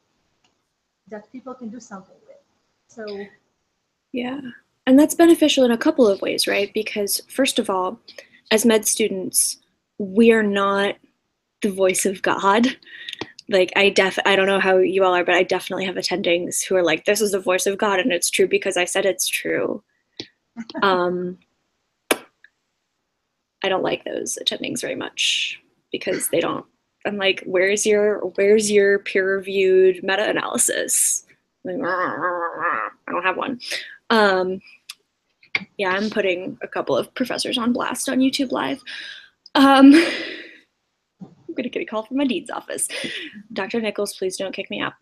that people can do something with. So and that's beneficial in a couple of ways, right? Because first of all, as med students, we are not the voice of God. Like I don't know how you all are, but I definitely have attendings who are like, this is the voice of God and it's true because I said it's true. I don't like those attendings very much because they don't. I'm like, where's your peer-reviewed meta-analysis? Like, I don't have one. I'm putting a couple of professors on blast on YouTube Live. I'm gonna get a call from my dean's office. Dr. Nichols, please don't kick me out.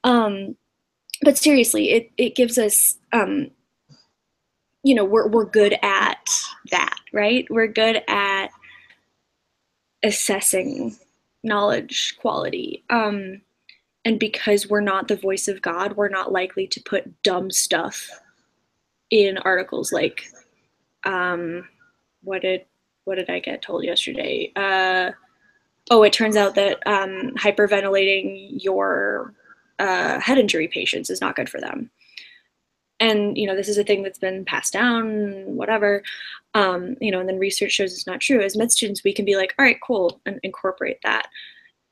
But seriously, it gives us, we're good at that, right? We're good at assessing knowledge quality. And because we're not the voice of God, we're not likely to put dumb stuff in articles like, what did I get told yesterday? It turns out that hyperventilating your head injury patients is not good for them. And, this is a thing that's been passed down, whatever, and then research shows it's not true. As med students, we can be like, all right, cool, and incorporate that.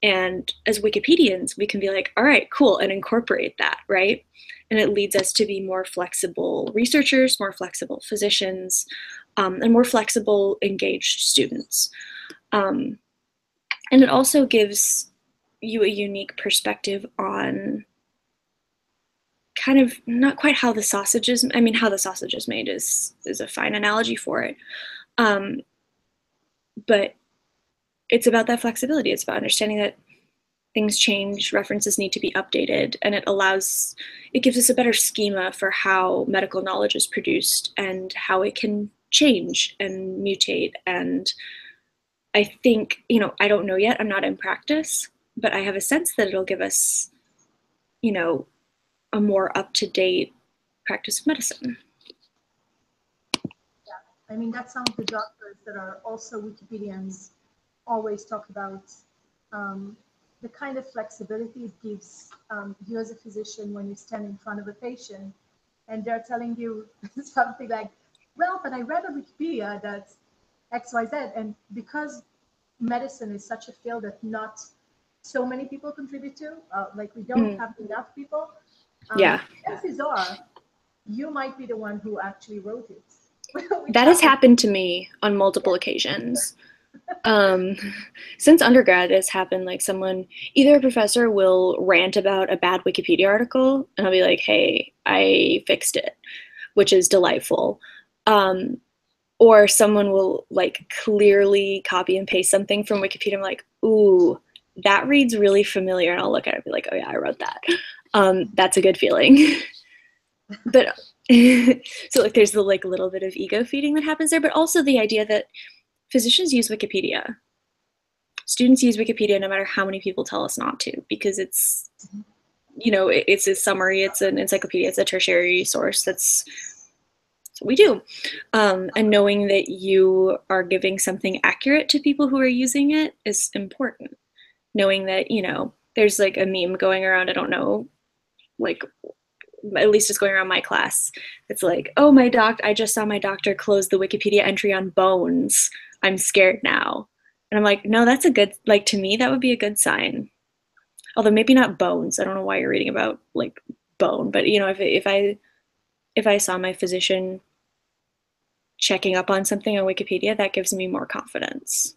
And as Wikipedians, we can be like, all right, cool, and incorporate that, right? And it leads us to be more flexible researchers, more flexible physicians, and more flexible, engaged students. And it also gives you a unique perspective on kind of not quite how the sausage is, how the sausage is made is a fine analogy for it. But it's about that flexibility. It's about understanding that things change, references need to be updated, and it gives us a better schema for how medical knowledge is produced and how it can change and mutate. And I think, I don't know yet, I'm not in practice, but I have a sense that it'll give us, a more up-to-date practice of medicine. Yeah, that's some of the doctors that are also Wikipedians always talk about, the kind of flexibility it gives you as a physician when you stand in front of a patient and they're telling you something like, well, but I read on Wikipedia that X, Y, Z, and because medicine is such a field that not so many people contribute to, like we don't have enough people, chances are you might be the one who actually wrote it. That has happened to me on multiple occasions. Since undergrad, it's happened, like either a professor will rant about a bad Wikipedia article and I'll be like, hey, I fixed it, which is delightful. or someone will like clearly copy and paste something from Wikipedia. I'm like, ooh, that reads really familiar. And I'll look at it and be like, oh yeah, I wrote that. That's a good feeling. But so like there's the like little bit of ego feeding that happens there, but also the idea that physicians use Wikipedia. Students use Wikipedia no matter how many people tell us not to, because it's, it's a summary, it's an encyclopedia, it's a tertiary source. That's what we do. And knowing that you are giving something accurate to people who are using it is important. Knowing that, there's like a meme going around, I don't know, like at least it's going around my class. It's like, oh, I just saw my doctor close the Wikipedia entry on bones. I'm scared now. And I'm like, no, that's a good, like, to me, that would be a good sign. Although maybe not bones. I don't know why you're reading about like bone, but if I saw my physician checking up on something on Wikipedia, that gives me more confidence.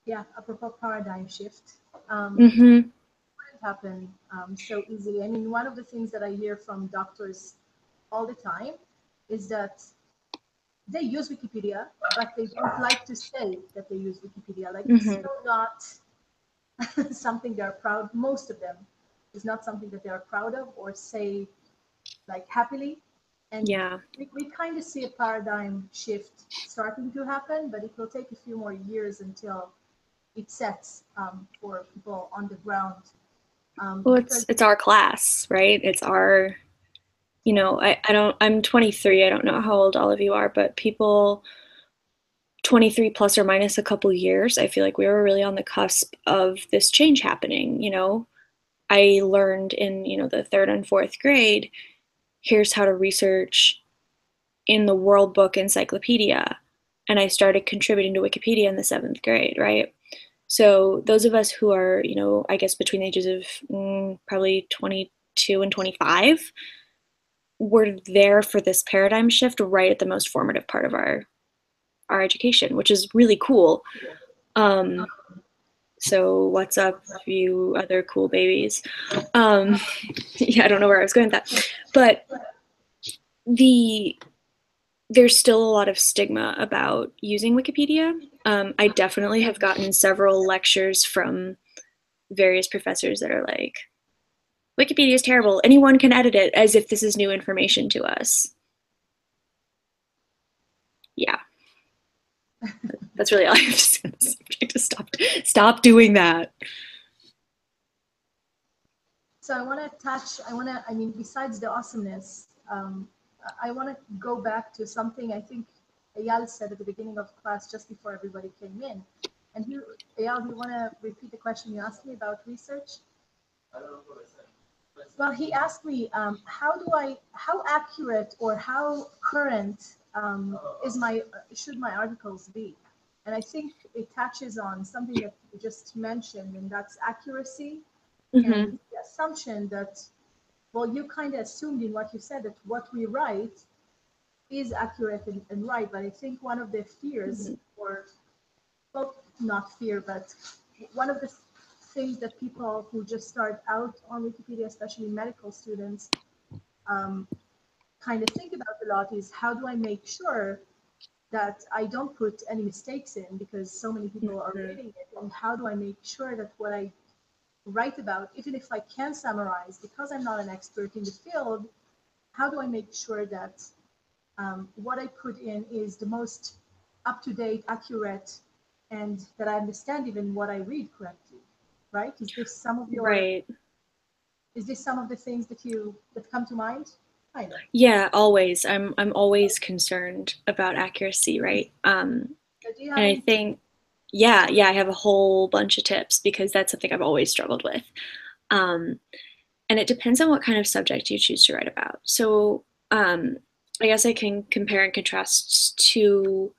Yeah, apropos paradigm shift. Mm-hmm. Happen so easily. I mean, one of the things that I hear from doctors all the time is that they use Wikipedia, but they don't like to say that they use Wikipedia. Like, it's still not something they're proud. Most of them is not something that they are proud of or say like happily. And yeah, we kind of see a paradigm shift starting to happen, but it will take a few more years until it sets for people on the ground. Well, it's our class, right? It's our, I'm 23. I don't know how old all of you are, but people 23 plus or minus a couple years, I feel like we were really on the cusp of this change happening. I learned in, the 3rd and 4th grade, here's how to research in the World Book Encyclopedia. And I started contributing to Wikipedia in the 7th grade, right? So those of us who are, I guess between the ages of probably 22 and 25, we're there for this paradigm shift right at the most formative part of our education, which is really cool. So what's up, you other cool babies? Yeah, I don't know where I was going with that, but there's still a lot of stigma about using Wikipedia. I definitely have gotten several lectures from various professors that are like, Wikipedia is terrible. Anyone can edit it, as if this is new information to us. Yeah. That's really all I have to say on the subject. Stop doing that. So I want to besides the awesomeness, I want to go back to something I think Eyal said at the beginning of class just before everybody came in. And Eyal, do you want to repeat the question you asked me about research? I don't know what I said. Well, he asked me, how accurate or how current should my articles be? And I think it touches on something that you just mentioned, and that's accuracy. Mm-hmm. And the assumption that, well, you kind of assumed in what you said that what we write is accurate and right. But I think one of the fears, or, well, not fear, but one of the things that people who just start out on Wikipedia, especially medical students, kind of think about a lot is, how do I make sure that I don't put any mistakes in because so many people are reading it? And how do I make sure that what I write about, even if I can summarize, because I'm not an expert in the field, how do I make sure that what I put in is the most up-to-date, accurate, and that I understand even what I read correctly, right? Is this some of your, right? Is this some of the things that come to mind? Kind of. Yeah, always. I'm always concerned about accuracy, right? And I think, yeah, I have a whole bunch of tips because that's something I've always struggled with. And it depends on what kind of subject you choose to write about. So I guess I can compare and contrast two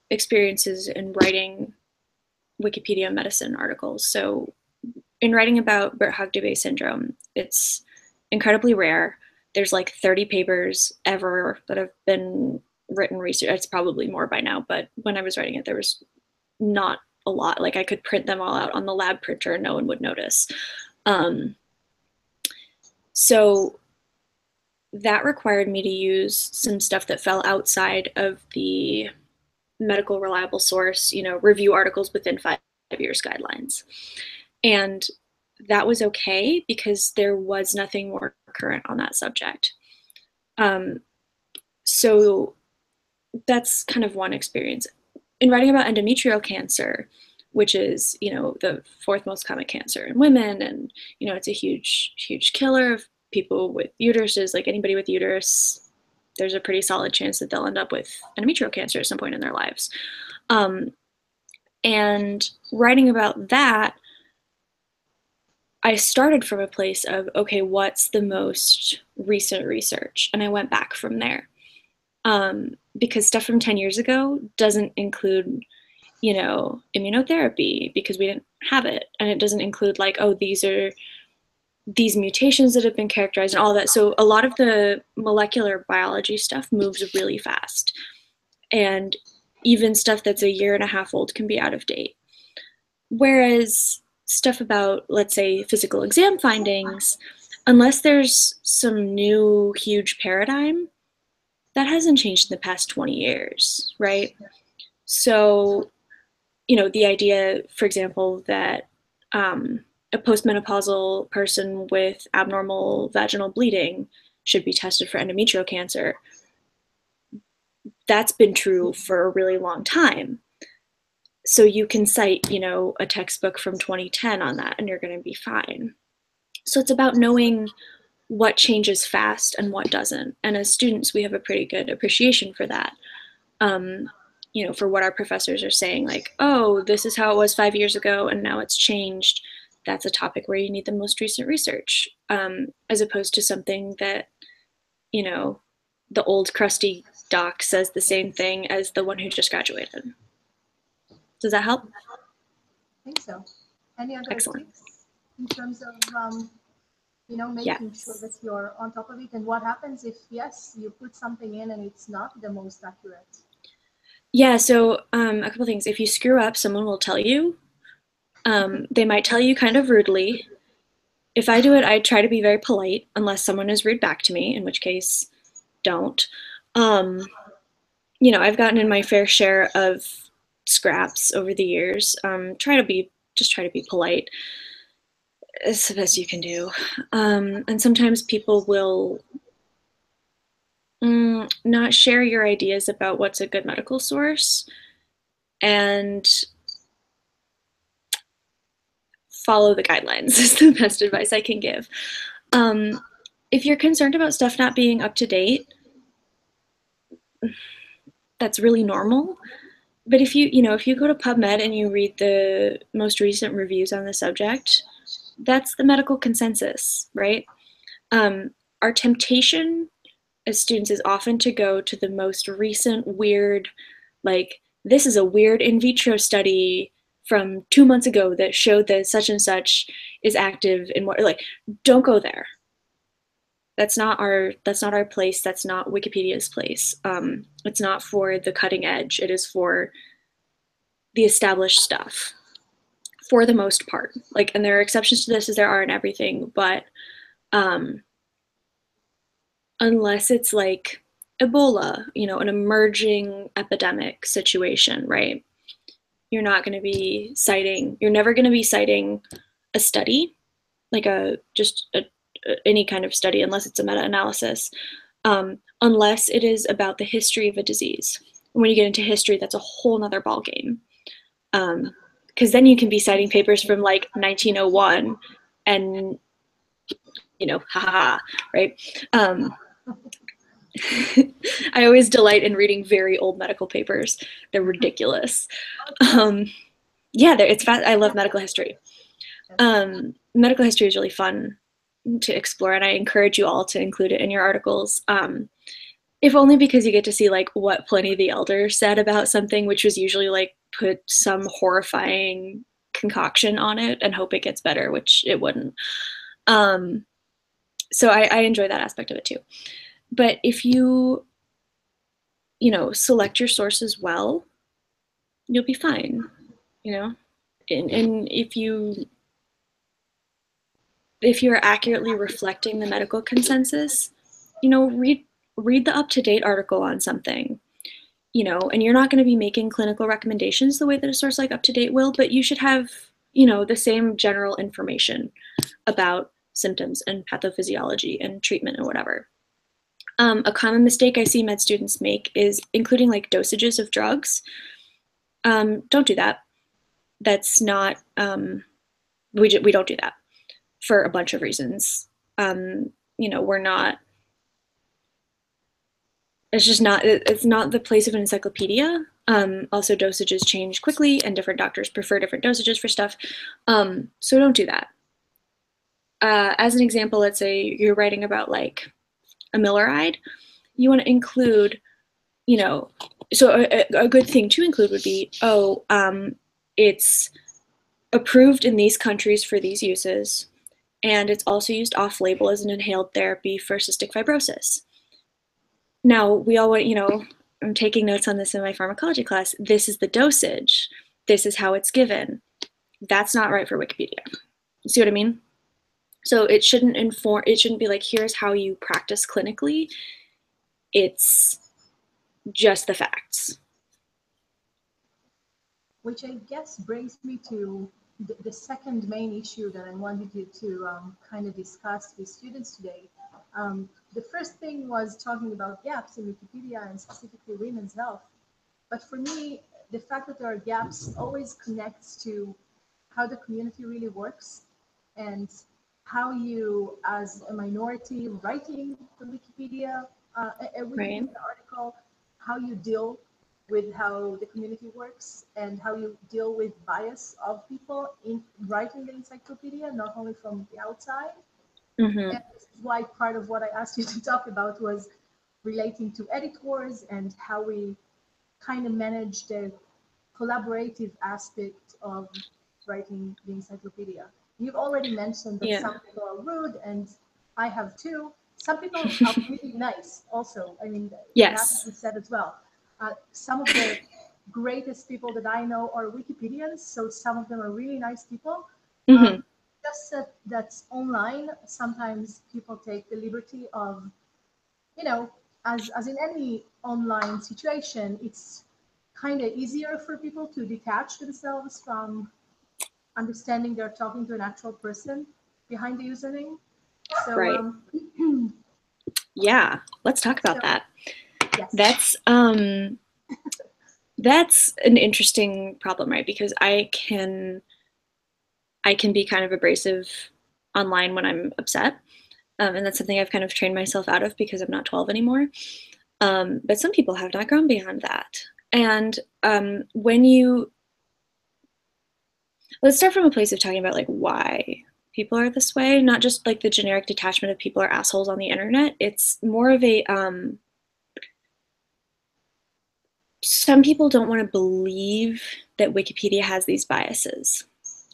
experiences in writing Wikipedia medicine articles. So in writing about Birt-Hogg-Dubé syndrome, it's incredibly rare. There's like 30 papers ever that have been written research. It's probably more by now, but when I was writing it, there was not a lot. Like I could print them all out on the lab printer and no one would notice. So that required me to use some stuff that fell outside of the medical reliable source, review articles within 5 years guidelines. And that was okay because there was nothing more current on that subject. So that's kind of one experience. In writing about endometrial cancer, which is, the 4th most common cancer in women, and, it's a huge, huge killer of people with uteruses. Like anybody with uterus, there's a pretty solid chance that they'll end up with endometrial cancer at some point in their lives. And writing about that, I started from a place of, okay, what's the most recent research? And I went back from there. Because stuff from 10 years ago doesn't include, immunotherapy because we didn't have it. And it doesn't include like, oh, these are these mutations that have been characterized and all that. So a lot of the molecular biology stuff moves really fast. And even stuff that's a year and a half old can be out of date. Whereas stuff about, let's say, physical exam findings, unless there's some new huge paradigm, that hasn't changed in the past 20 years, right? So, the idea, for example, that a postmenopausal person with abnormal vaginal bleeding should be tested for endometrial cancer, that's been true for a really long time. So you can cite, a textbook from 2010 on that and you're going to be fine. So it's about knowing what changes fast and what doesn't. And as students, we have a pretty good appreciation for that. For what our professors are saying, like, oh, this is how it was 5 years ago and now it's changed. That's a topic where you need the most recent research, as opposed to something that, the old crusty doc says the same thing as the one who just graduated. Does that help? I think so. Any other Excellent. tips in terms of, making sure that you're on top of it? And what happens if, yes, you put something in and it's not the most accurate? Yeah, so a couple things. If you screw up, someone will tell you. They might tell you kind of rudely. If I do it, I try to be very polite, unless someone is rude back to me, in which case, don't. I've gotten in my fair share of scraps over the years. Try to be polite. It's the best you can do. And sometimes people will not share your ideas about what's a good medical source and follow the guidelines is the best advice I can give. If you're concerned about stuff not being up to date, that's really normal. But if you go to PubMed and you read the most recent reviews on the subject, that's the medical consensus, right? Our temptation as students is often to go to the most recent weird, like, this is a weird in vitro study from 2 months ago that showed that such and such is active in what, like, don't go there. That's not our place. That's not Wikipedia's place. It's not for the cutting edge. It is for the established stuff, for the most part. Like, and there are exceptions to this, as there are in everything, but unless it's like Ebola, an emerging epidemic situation, right? You're never going to be citing a study, like any kind of study, unless it's a meta-analysis, unless it is about the history of a disease. When you get into history, that's a whole nother ballgame. Because then you can be citing papers from like 1901 and, right? I always delight in reading very old medical papers. They're ridiculous. It's fast. I love medical history. Medical history is really fun to explore, and I encourage you all to include it in your articles. If only because you get to see like what Pliny the Elder said about something, which was usually like put some horrifying concoction on it and hope it gets better, which it wouldn't. So I enjoy that aspect of it too. But if you, select your sources well, you'll be fine, and if you're accurately reflecting the medical consensus, you know, read the up-to-date article on something, you know, and you're not going to be making clinical recommendations the way that a source like UpToDate will, but you should have, you know, the same general information about symptoms and pathophysiology and treatment and whatever. A common mistake I see med students make is including like dosages of drugs. Don't do that. That's not, we don't do that for a bunch of reasons. You know, we're not, it's not the place of an encyclopedia. Also dosages change quickly and different doctors prefer different dosages for stuff. So don't do that. As an example, let's say you're writing about like a milleride, you want to include, you know, so a good thing to include would be, it's approved in these countries for these uses, and it's also used off-label as an inhaled therapy for cystic fibrosis. Now, we all want, you know, I'm taking notes on this in my pharmacology class. This is the dosage. This is how it's given. That's not right for Wikipedia. See what I mean? So it shouldn't be like, here's how you practice clinically. It's just the facts. Which I guess brings me to the second main issue that I wanted you to kind of discuss with students today. The first thing was talking about gaps in Wikipedia and specifically women's health. But for me, the fact that there are gaps always connects to how the community really works and how you, as a minority writing the Wikipedia, a Wikipedia article, how you deal with how the community works and how you deal with bias of people in writing the encyclopedia, not only from the outside. Mm-hmm. And this is why part of what I asked you to talk about was relating to editors and how we kind of manage the collaborative aspect of writing the encyclopedia. You've already mentioned that some people are rude, and I have too. Some people are really nice also. I mean, that has to be said as well. Some of the greatest people that I know are Wikipedians, so some of them are really nice people. Mm-hmm. Just that's online, sometimes people take the liberty of, you know, as in any online situation, it's kind of easier for people to detach themselves from understanding they're talking to an actual person behind the username. So, yeah, let's talk about that. Yes. That's an interesting problem, right? Because I can be kind of abrasive online when I'm upset. And that's something I've kind of trained myself out of because I'm not 12 anymore. But some people have not grown beyond that. And let's start from a place of talking about like why people are this way, not just like the generic detachment of people are assholes on the internet. It's more of a, some people don't want to believe that Wikipedia has these biases.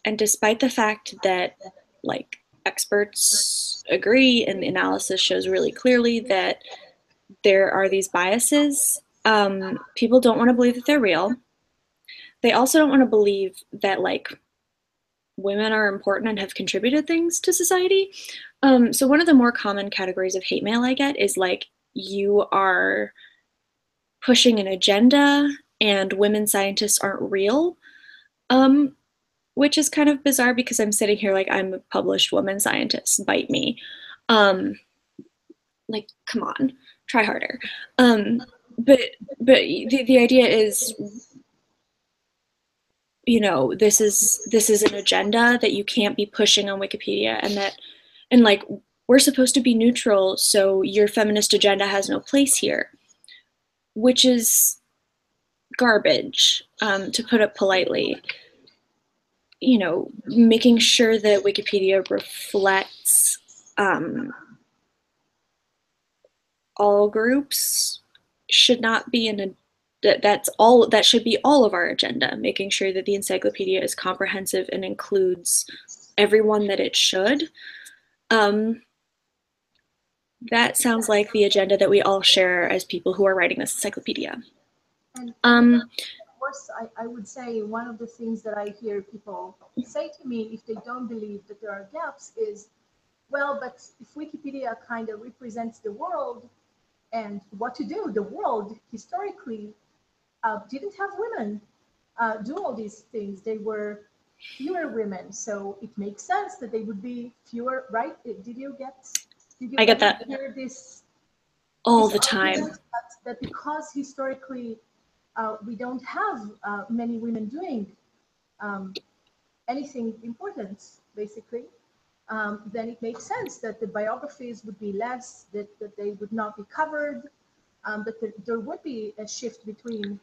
And despite the fact that like experts agree and the analysis shows really clearly that there are these biases, people don't want to believe that they're real. They also don't want to believe that like women are important and have contributed things to society. So one of the more common categories of hate mail I get is like, you are pushing an agenda and women scientists aren't real, which is kind of bizarre because I'm sitting here like I'm a published woman scientist, bite me. Like, come on, try harder. But the idea is, you know, this is an agenda that you can't be pushing on Wikipedia, and like we're supposed to be neutral, so your feminist agenda has no place here, which is garbage, to put it politely. You know, making sure that Wikipedia reflects all groups should not be that should be all of our agenda, making sure that the encyclopedia is comprehensive and includes everyone that it should. That sounds like the agenda that we all share as people who are writing this encyclopedia. And of course, I would say one of the things that I hear people say to me if they don't believe that there are gaps is, well, but if Wikipedia kind of represents the world and what to do, the world historically didn't have women do all these things. They were fewer women, so it makes sense that they would be fewer, right? Did you I get that hear this all this the time. argument that because historically we don't have many women doing anything important, basically, then it makes sense that the biographies would be less, that they would not be covered, that there would be a shift between.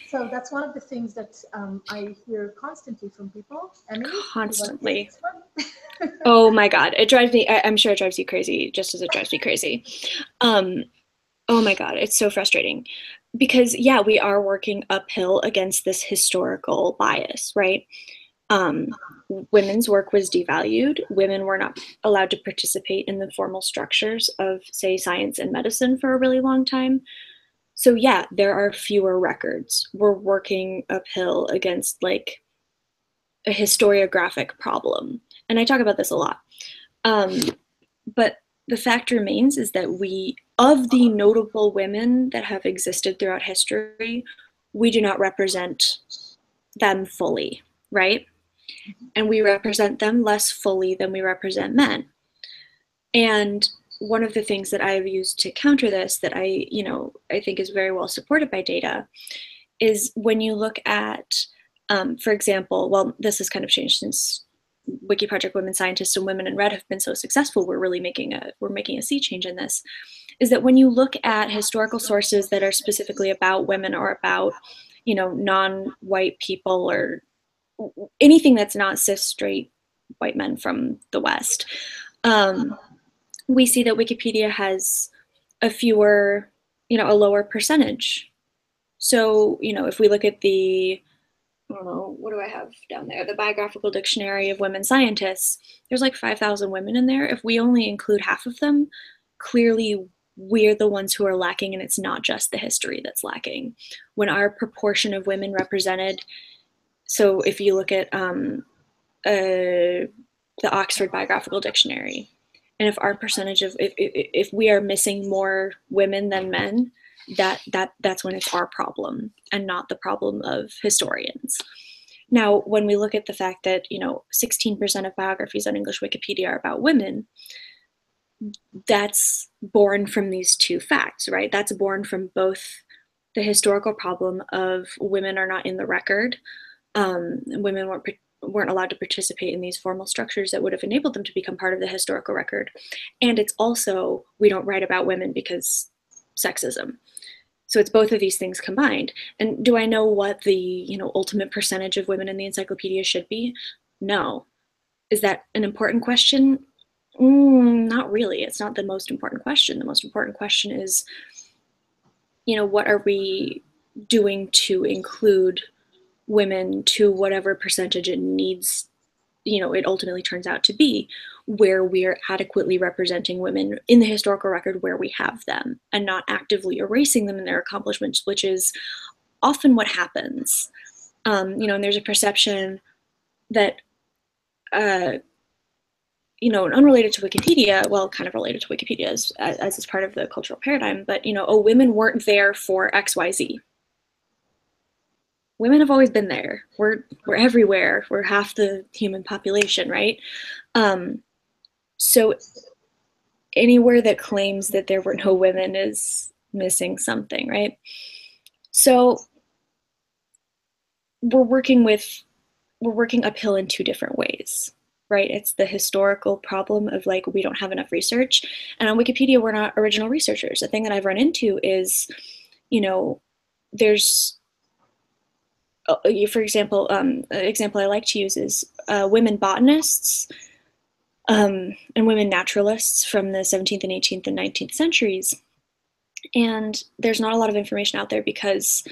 So that's one of the things that I hear constantly from people. Emily, Constantly. you want to take this one? Oh my God, it drives me, I'm sure it drives you crazy, just as it drives me crazy. Oh my God, it's so frustrating. Because yeah, we are working uphill against this historical bias, right? Women's work was devalued. Women were not allowed to participate in the formal structures of, say, science and medicine for a really long time. So yeah, there are fewer records. We're working uphill against like a historiographic problem. And I talk about this a lot. But the fact remains is that of the notable women that have existed throughout history, we do not represent them fully, right? And we represent them less fully than we represent men. And one of the things that I have used to counter this that I think is very well supported by data is when you look at, for example, well, this has kind of changed since Wiki Project Women Scientists and Women in Red have been so successful. We're making a sea change in this. Is that when you look at historical sources that are specifically about women or about, non-white people or anything that's not cis straight white men from the West, we see that Wikipedia has a lower percentage. So, if we look at I don't know, what do I have down there? The Biographical Dictionary of Women Scientists, there's like 5,000 women in there. If we only include half of them, clearly we're the ones who are lacking, and it's not just the history that's lacking. When our proportion of women represented, so if you look at the Oxford Biographical Dictionary, and if our percentage of, if we are missing more women than men, that's when it's our problem and not the problem of historians. Now, when we look at the fact that 16% of biographies on English Wikipedia are about women, that's born from these two facts, right? That's born from both the historical problem of women are not in the record, and women weren't allowed to participate in these formal structures that would have enabled them to become part of the historical record. And it's also, we don't write about women because sexism. So it's both of these things combined. And do I know what the ultimate percentage of women in the encyclopedia should be? No. Is that an important question? Not really. It's not the most important question. The most important question is, what are we doing to include women to whatever percentage it needs, it ultimately turns out to be, where we're adequately representing women in the historical record where we have them and not actively erasing them in their accomplishments, which is often what happens. And there's a perception that, and unrelated to Wikipedia, well, kind of related to Wikipedia as is part of the cultural paradigm, but, women weren't there for XYZ. Women have always been there. We're everywhere. We're half the human population, right? So anywhere that claims that there were no women is missing something, right? So we're working uphill in two different ways, right? It's the historical problem of like, we don't have enough research. And on Wikipedia, we're not original researchers. The thing that I've run into is, there's, for example, an example I like to use is women botanists and women naturalists from the 17th and 18th and 19th centuries. And there's not a lot of information out there because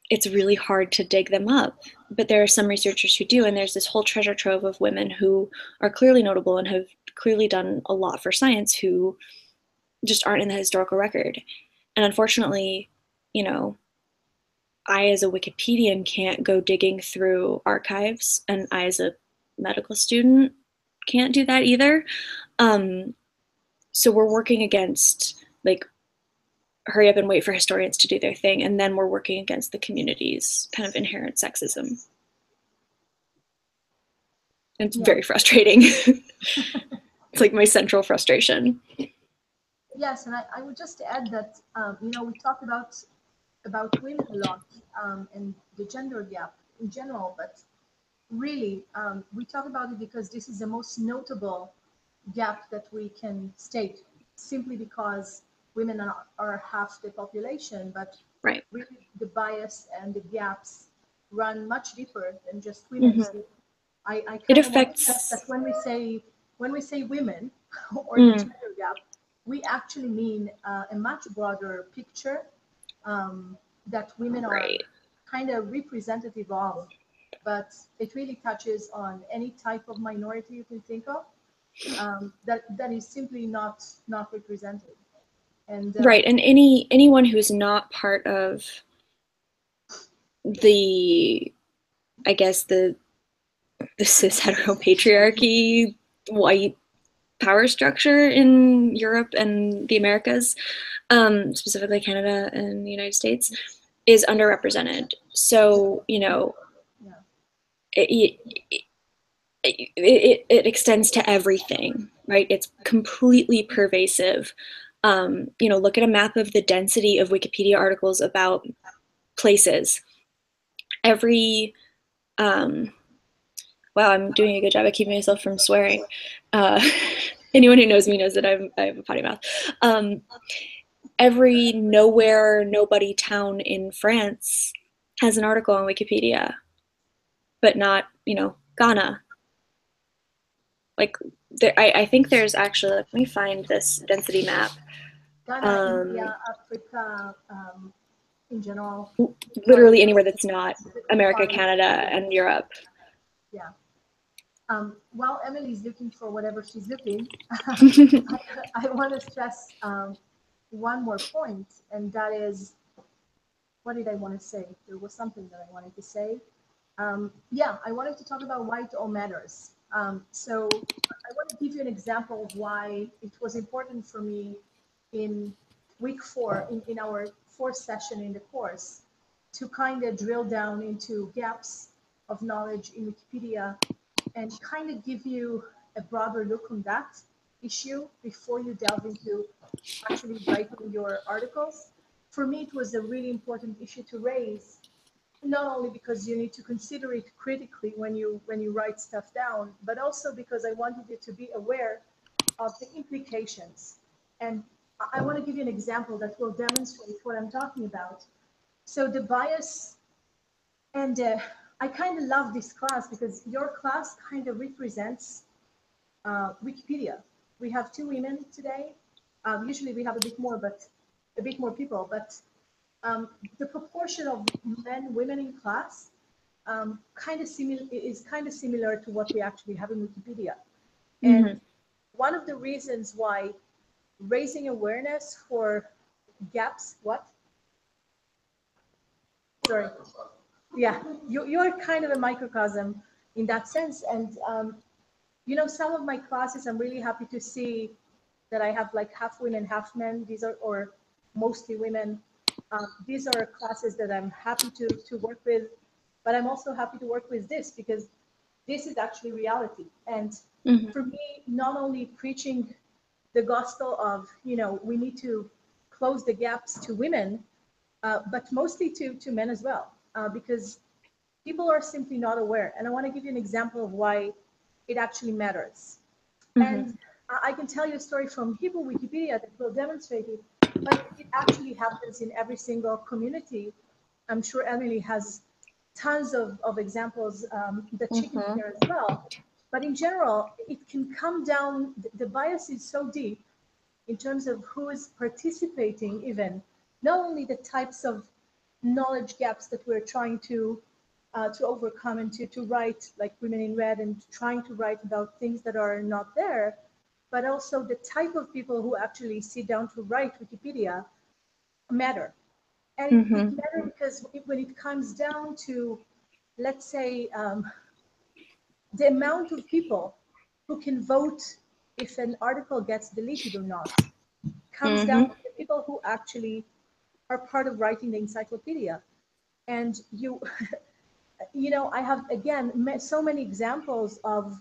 it's really hard to dig them up. But there are some researchers who do, and there's this whole treasure trove of women who are clearly notable and have clearly done a lot for science who just aren't in the historical record. And unfortunately, I as a Wikipedian can't go digging through archives, and I as a medical student can't do that either. So we're working against, like, hurry up and wait for historians to do their thing, and then we're working against the community's kind of inherent sexism. And it's very frustrating. It's like my central frustration. Yes, and I would just add that, you know, we talked about women a lot, and the gender gap in general, but really, we talk about it because this is the most notable gap that we can state, simply because women are half the population, but right. Really the bias and the gaps run much deeper than just women. Mm-hmm. So I kind of affects that when we say women or the gender gap, we actually mean a much broader picture that women are kind of representative of, but it really touches on any type of minority you can think of that is simply not represented. And right, and anyone who's not part of the, I guess, the cis heteropatriarchy white power structure in Europe and the Americas, specifically Canada and the United States, is underrepresented. So, you know, it extends to everything, right? It's completely pervasive. You know, look at a map of the density of Wikipedia articles about places. Every, wow, I'm doing a good job of keeping myself from swearing. Anyone who knows me knows that I have a potty mouth. Every nowhere, nobody town in France has an article on Wikipedia, but not, you know, Ghana. Like, I think there's actually, let me find this density map. Ghana, India, Africa, in general. Literally anywhere that's not America, Canada, and Europe. Yeah. While Emily's looking for whatever she's looking, I want to stress one more point, and that is, what did I want to say? There was something that I wanted to say. Yeah, I wanted to talk about why it all matters. So I want to give you an example of why it was important for me in week 4, in our 4th session in the course, to kind of drill down into gaps of knowledge in Wikipedia and kind of give you a broader look on that issue before you delve into actually writing your articles. For me, it was a really important issue to raise, not only because you need to consider it critically when you write stuff down, but also because I wanted you to be aware of the implications. And I want to give you an example that will demonstrate what I'm talking about. So the bias, and I kind of love this class because your class kind of represents Wikipedia. We have 2 women today. Usually we have a bit more people, but the proportion of men, women in class is kind of similar to what we actually have in Wikipedia. Mm-hmm. And one of the reasons why raising awareness for gaps, what? Sorry. Yeah, you're kind of a microcosm in that sense. And, you know, some of my classes, I'm really happy to see that I have like half women, half men. These are, or mostly women. These are classes that I'm happy to work with, but I'm also happy to work with this because this is actually reality. And for me, not only preaching the gospel of, you know, we need to close the gaps to women, but mostly to men as well, because people are simply not aware. And I want to give you an example of why it actually matters. And I can tell you a story from Hebrew Wikipedia that will demonstrate it, but it actually happens in every single community. I'm sure Emily has tons of examples that she can share as well. But in general, it can come down, the bias is so deep in terms of who is participating even, not only the types of knowledge gaps that we're trying to overcome and to write like Women in Red and trying to write about things that are not there, but also the type of people who actually sit down to write Wikipedia matter. And it matters because when it comes down to, let's say, the amount of people who can vote if an article gets deleted or not comes down to the people who actually are part of writing the encyclopedia. And you know, I have, again, so many examples of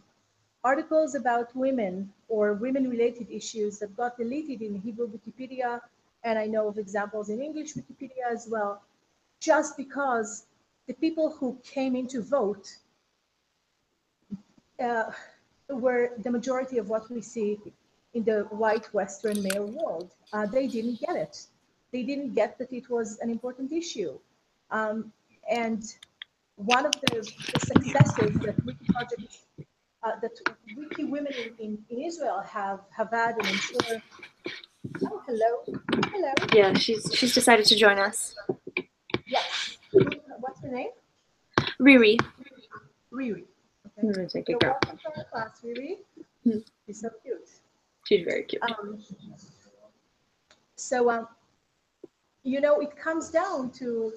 articles about women or women-related issues that got deleted in Hebrew Wikipedia, and I know of examples in English Wikipedia as well, just because the people who came in to vote were the majority of what we see in the white Western male world. They didn't get it. They didn't get that it was an important issue. And one of the successes that Wiki projects, that WikiWomen in Israel have had, and I'm sure. Oh, hello. Yeah, she's decided to join us. Yes. What's her name? Riri. Riri. I'm Okay. gonna take So a girl. welcome to our class, Riri. She's so cute. She's very cute. So, you know, it comes down to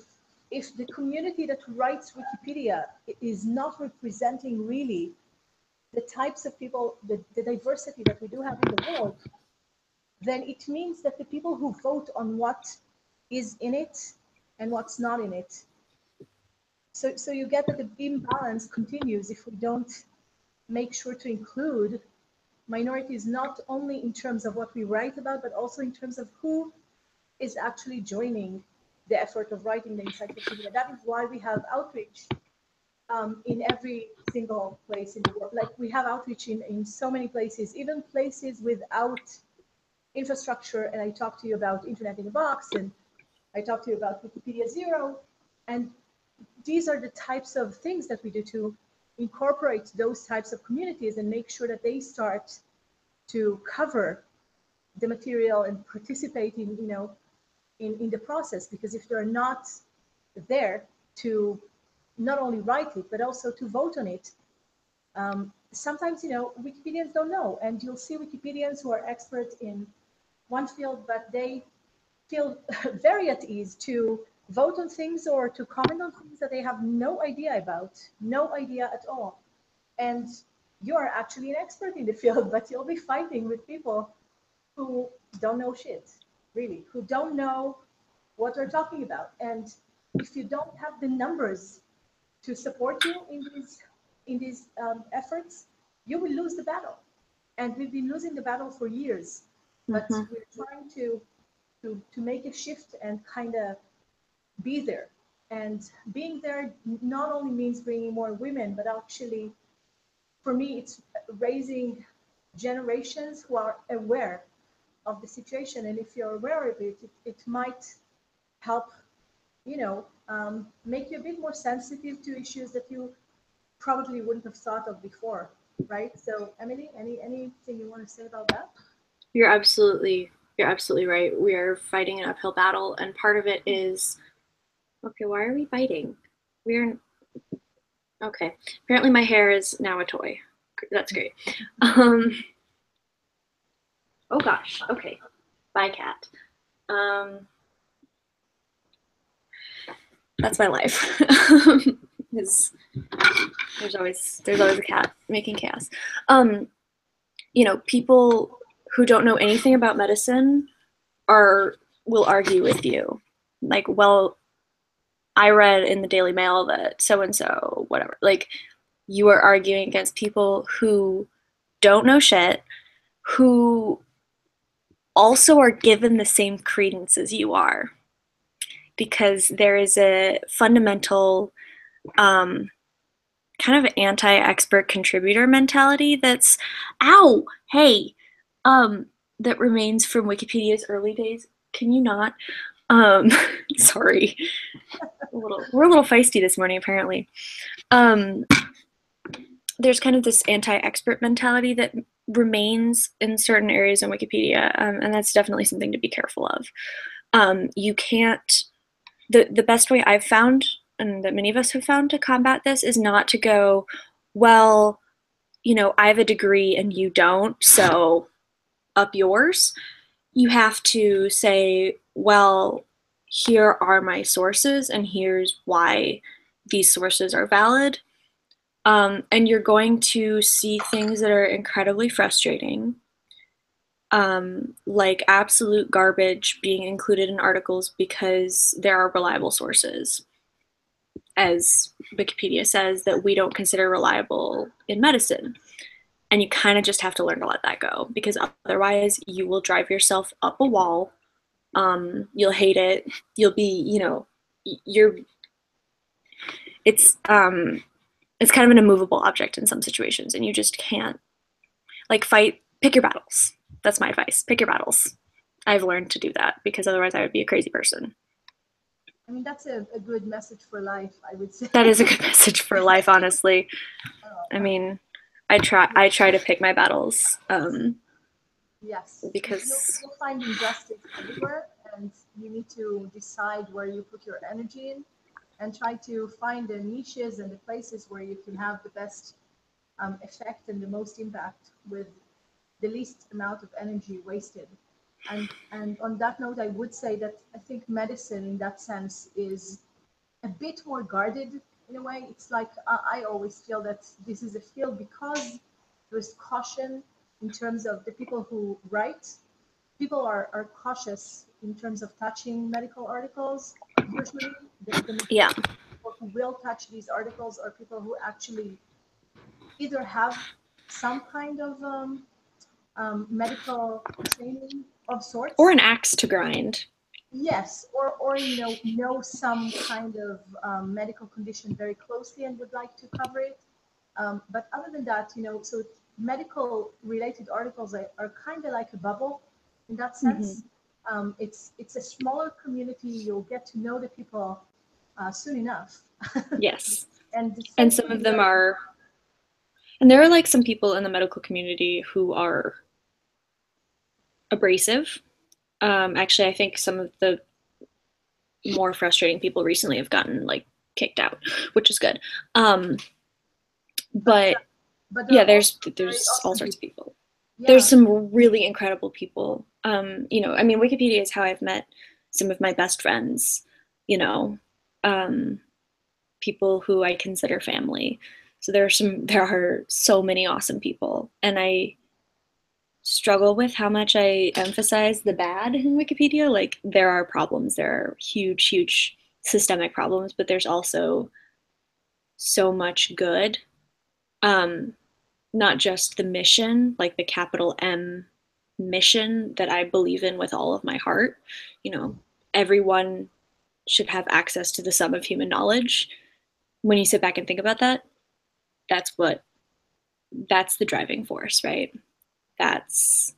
if the community that writes Wikipedia is not representing really the types of people, the diversity that we do have in the world, then it means that the people who vote on what is in it and what's not in it. So you get that the imbalance continues if we don't make sure to include minorities, not only in terms of what we write about, but also in terms of who is actually joining the effort of writing the encyclopedia. That is why we have outreach in every single place in the world. Like we have outreach in so many places, even places without infrastructure. And I talked to you about Internet in a Box, and I talked to you about Wikipedia Zero. And these are the types of things that we do to incorporate those types of communities and make sure that they start to cover the material and participate in, you know, in the process. Because if they're not there to not only write it, but also to vote on it, sometimes, you know, Wikipedians don't know. And you'll see Wikipedians who are experts in one field, but they feel very at ease to vote on things or to comment on things that they have no idea about, no idea at all. And you're actually an expert in the field, but you'll be fighting with people who don't know shit, really, who don't know what we're talking about. And if you don't have the numbers to support you in these efforts, you will lose the battle. And we've been losing the battle for years, but we're trying to make a shift and kind of be there. And being there not only means bringing more women, but actually, for me, it's raising generations who are aware of the situation. And if you're aware of it, it might help, you know, make you a bit more sensitive to issues that you probably wouldn't have thought of before, right? So, Emily, anything you want to say about that? You're absolutely right. We are fighting an uphill battle, and part of it is, okay, why are we biting? Okay. Apparently my hair is now a toy. That's great. Oh gosh. Okay. Bye, cat. That's my life. There's always a cat making chaos. You know, people who don't know anything about medicine will argue with you. Like, well, I read in the Daily Mail that so-and-so, whatever. Like, you are arguing against people who don't know shit, who also are given the same credence as you are. Because there is a fundamental kind of anti-expert contributor mentality that's, ow, hey, that remains from Wikipedia's early days. Can you not? Sorry. We're a little feisty this morning, apparently. There's kind of this anti-expert mentality that remains in certain areas in Wikipedia, and that's definitely something to be careful of. You can't, the best way I've found, and that many of us have found to combat this, is not to go, well, you know, I have a degree and you don't, so up yours. You have to say, well, here are my sources and here's why these sources are valid. And you're going to see things that are incredibly frustrating, like absolute garbage being included in articles because there are reliable sources, as Wikipedia says, that we don't consider reliable in medicine. And you kind of just have to learn to let that go, because otherwise you will drive yourself up a wall. You'll hate it. You'll be, you know, it's kind of an immovable object in some situations, and you just can't, like, pick your battles. That's my advice. Pick your battles. I've learned to do that, because otherwise I would be a crazy person. I mean, that's a good message for life, I would say. That is a good message for life, honestly. I mean, I try to pick my battles. Yes, Because you'll find injustice everywhere, and you need to decide where you put your energy in, and try to find the niches and the places where you can have the best effect and the most impact with the least amount of energy wasted. And on that note, I would say that I think medicine in that sense is a bit more guarded in a way. It's like I always feel that this is a field because there's caution in terms of the people who write. People are cautious in terms of touching medical articles. Usually, the yeah, people who will touch these articles are people who actually either have some kind of medical training of sorts. or an axe to grind. Yes, or know some kind of medical condition very closely and would like to cover it. But other than that, so medical related articles are kind of like a bubble in that sense. It's a smaller community. You'll get to know the people soon enough. Yes. and some of them are, and there are like some people in the medical community who are abrasive. Actually, I think some of the more frustrating people recently have gotten like kicked out, which is good. But yeah, there's all sorts of people. Yeah. There's some really incredible people. I mean, Wikipedia is how I've met some of my best friends, people who I consider family. So there are so many awesome people, and I struggle with how much I emphasize the bad in Wikipedia. Like, there are problems, there are huge systemic problems, but there's also so much good. Not just the mission, like the capital M mission that I believe in with all of my heart. Everyone should have access to the sum of human knowledge. When you sit back and think about that, that's the driving force, right? That's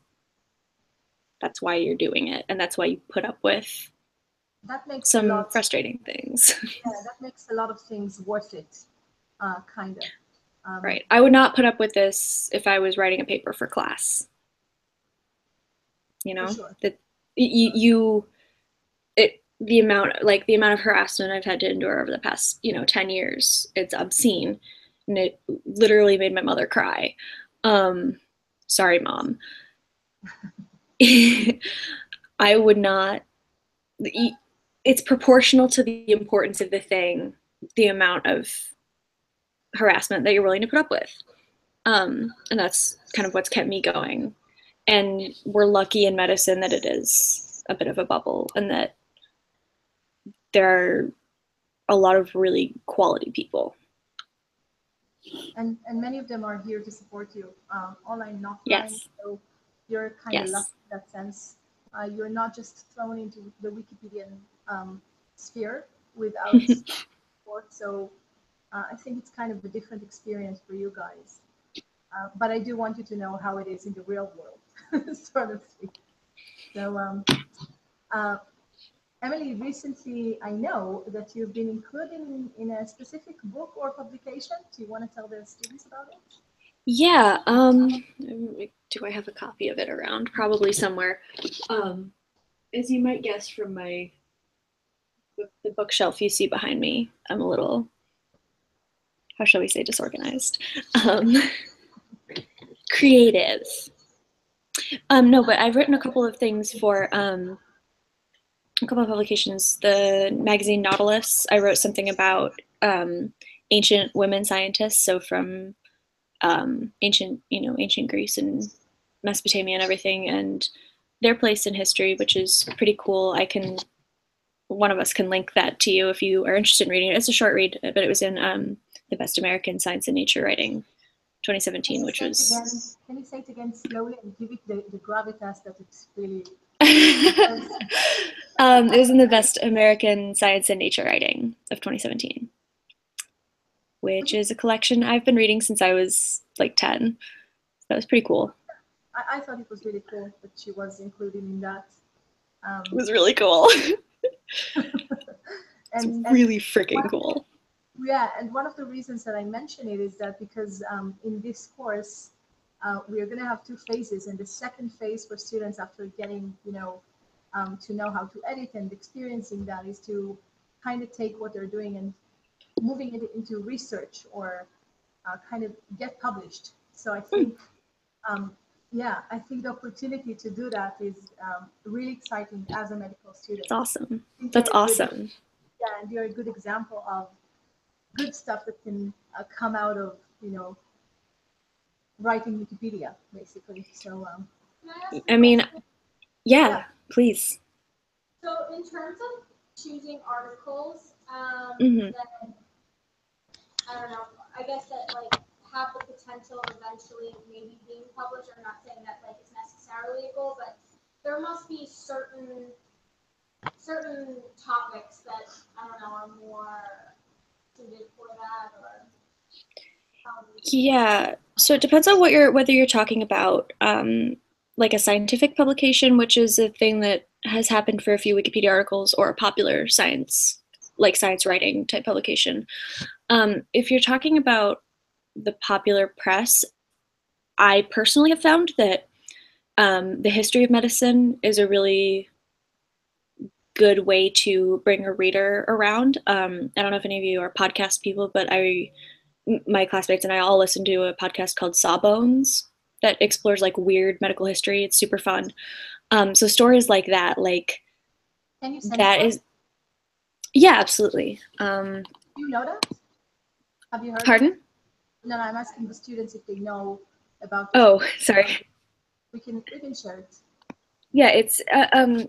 why you're doing it, and that's why you put up with some frustrating things. Yeah, that makes a lot of things worth it, kind of. Right. I would not put up with this if I was writing a paper for class. Sure. That the amount of harassment I've had to endure over the past 10 years, it's obscene, and it literally made my mother cry. Sorry, Mom. I would not. It's proportional to the importance of the thing, the amount of harassment that you're willing to put up with. And that's kind of what's kept me going. And we're lucky in medicine that it is a bit of a bubble, and that there are a lot of really quality people. And many of them are here to support you, online and offline. Yes. So you're kind of lucky in that sense. You're not just thrown into the Wikipedian sphere without support. So I think it's kind of a different experience for you guys. But I do want you to know how it is in the real world, so to speak. So, Emily, recently I know that you've been included in a specific book or publication. Do you want to tell the students about it? Yeah. Do I have a copy of it around? Probably somewhere. As you might guess from the bookshelf you see behind me, I'm a little, how shall we say, disorganized. Creative. No, but I've written a couple of things for a couple of publications. The magazine Nautilus, I wrote something about ancient women scientists, so from ancient Greece and Mesopotamia and everything, and their place in history, which is pretty cool. One of us can link that to you if you are interested in reading it. It's a short read, but it was in the Best American Science and Nature Writing 2017, which was... Can you say it again slowly and give it the gravitas that it's really... It was in the Best American Science and Nature Writing of 2017, which is a collection I've been reading since I was like 10. That was pretty cool. I thought it was really cool that she was included in that. It was really cool. and really freaking cool. Yeah, and one of the reasons that I mention it is that because in this course, we are going to have 2 phases, and the second phase for students after getting, to know how to edit and experiencing that is to kind of take what they're doing and moving it into research or kind of get published. So I think, I think the opportunity to do that is really exciting as a medical student. It's awesome. That's awesome. And you're a good example of good stuff that can come out of, writing Wikipedia, basically. So, I mean, yeah, please. So in terms of choosing articles, Mm-hmm. that, I don't know, I guess that like have the potential of eventually maybe being published. I'm not saying that like it's necessarily a goal, but there must be certain topics that, I don't know, are more suited for that, or yeah, so it depends on whether you're talking about like a scientific publication, which is a thing that has happened for a few Wikipedia articles, or a popular science, like science writing type publication. If you're talking about the popular press, I personally have found that the history of medicine is a really good way to bring a reader around. I don't know if any of you are podcast people, but my classmates and I all listen to a podcast called Sawbones that explores like weird medical history. It's super fun. So stories like that, like can you send that is, yeah, absolutely. Do you know that? Have you heard? Pardon? No, I'm asking the students if they know about. Oh, sorry. We can share it. Yeah, it's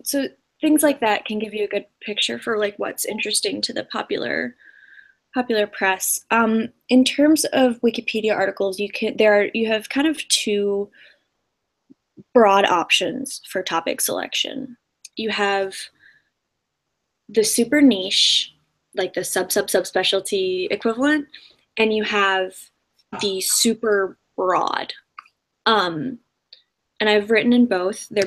so things like that can give you a good picture for like what's interesting to the popular press. In terms of Wikipedia articles, you have kind of 2 broad options for topic selection. You have the super niche, like the subspecialty equivalent, and you have the super broad. And I've written in both. They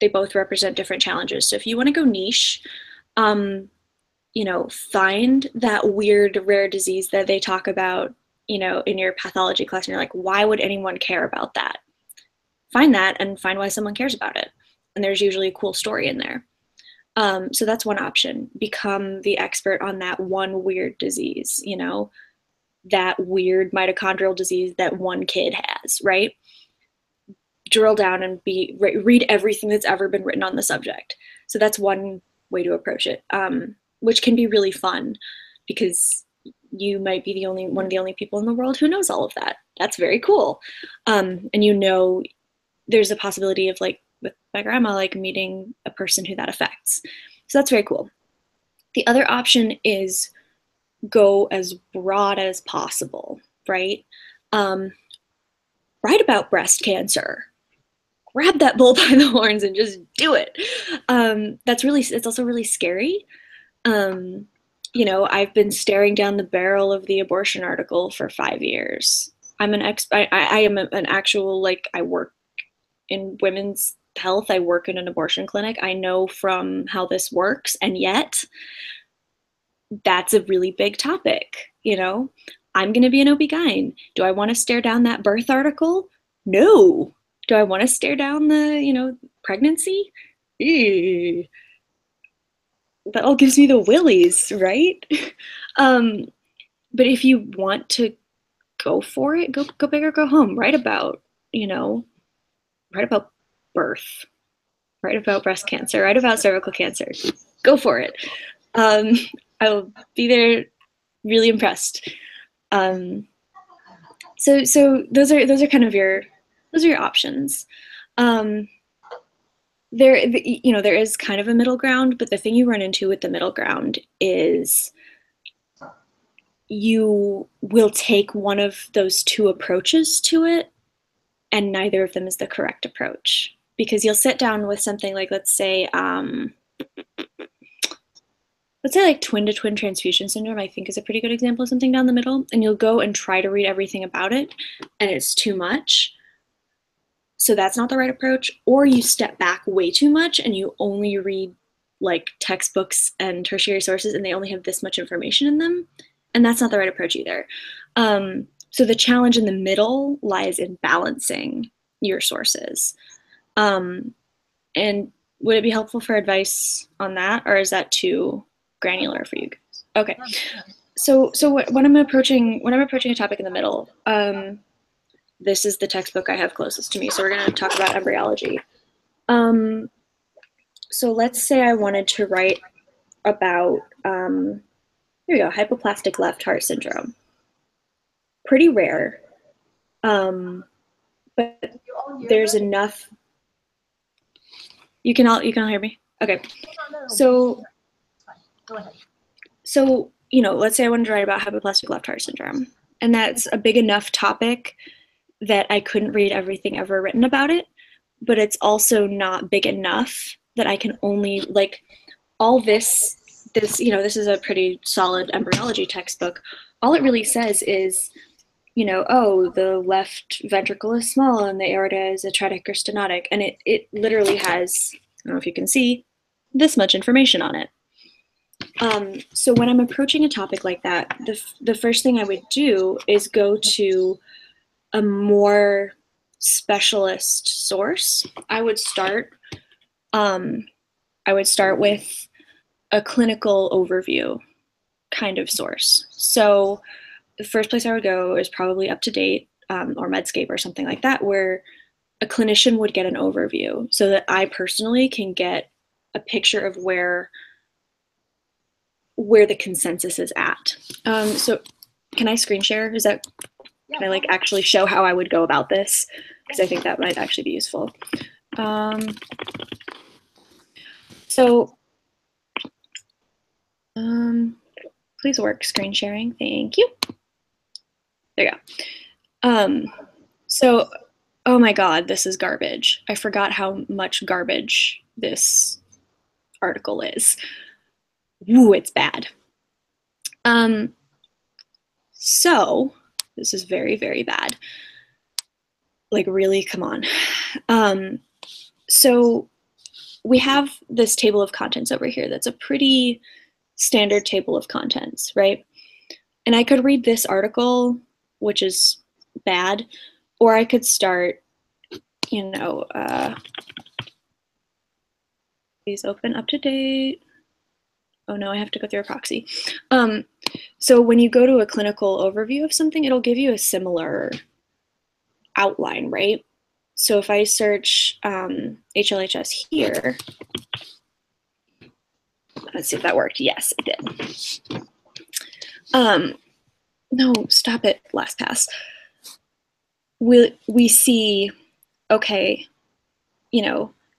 both represent different challenges. So if you want to go niche, find that weird rare disease that they talk about, in your pathology class, and you're like, why would anyone care about that? Find that and find why someone cares about it. And there's usually a cool story in there. So that's one option. Become the expert on that one weird disease, that weird mitochondrial disease that one kid has, right? Drill down and read everything that's ever been written on the subject. So that's one way to approach it, which can be really fun because you might be one of the only people in the world who knows all of that. That's very cool. And there's a possibility of, like with my grandma, like meeting a person who that affects. So that's very cool. The other option is go as broad as possible, right? Write about breast cancer. Grab that bull by the horns and just do it. It's also really scary. I've been staring down the barrel of the abortion article for 5 years. I am an actual, like, I work in women's health. I work in an abortion clinic. I know from how this works, and yet that's a really big topic. I'm going to be an OB-GYN. Do I want to stare down that birth article? No. Do I want to stare down the, pregnancy? Ew. That all gives me the willies, right? But if you want to go for it, go big or go home. Write about birth. Write about breast cancer. Write about cervical cancer. Go for it. I will be there really impressed. So those are kind of your options. There is kind of a middle ground, but the thing you run into with the middle ground is you will take one of those two approaches to it, and neither of them is the correct approach. Because you'll sit down with something like, let's say like twin-to-twin transfusion syndrome, I think is a pretty good example of something down the middle, and you'll go and try to read everything about it, and it's too much. So that's not the right approach. Or you step back way too much and you only read like textbooks and tertiary sources and they only have this much information in them. And that's not the right approach either. So the challenge in the middle lies in balancing your sources. And would it be helpful for advice on that, or is that too granular for you guys? Okay. So when I'm approaching a topic in the middle, this is the textbook I have closest to me. So we're going to talk about embryology. So let's say I wanted to write about, here we go, hypoplastic left heart syndrome. Pretty rare, but there's enough. You can all hear me? Okay. So, go ahead. So, let's say I wanted to write about hypoplastic left heart syndrome, and that's a big enough topic that I couldn't read everything ever written about it, but it's also not big enough that I can only, like, all this, this is a pretty solid embryology textbook. All it really says is, oh, the left ventricle is small and the aorta is atretic or stenotic, and it literally has, I don't know if you can see, this much information on it. So when I'm approaching a topic like that, the first thing I would do is go to a more specialist source. I would start with a clinical overview kind of source. So the first place I would go is probably Up to Date or Medscape or something like that, where a clinician would get an overview so that I personally can get a picture of where the consensus is at. So can I screen share? Can I actually show how I would go about this? Because I think that might actually be useful. Please work screen sharing. Thank you. There you go. So, oh my God, this is garbage. I forgot how much garbage this article is. Ooh, it's bad. So this is very, very bad. Like, really, come on. So we have this table of contents over here that's a pretty standard table of contents, right? And I could read this article, which is bad, or I could start, please open Up to Date. Oh no, I have to go through a proxy. So when you go to a clinical overview of something, it'll give you a similar outline, right? So if I search HLHS here, let's see if that worked. Yes, it did. No, stop it, LastPass. We see, okay,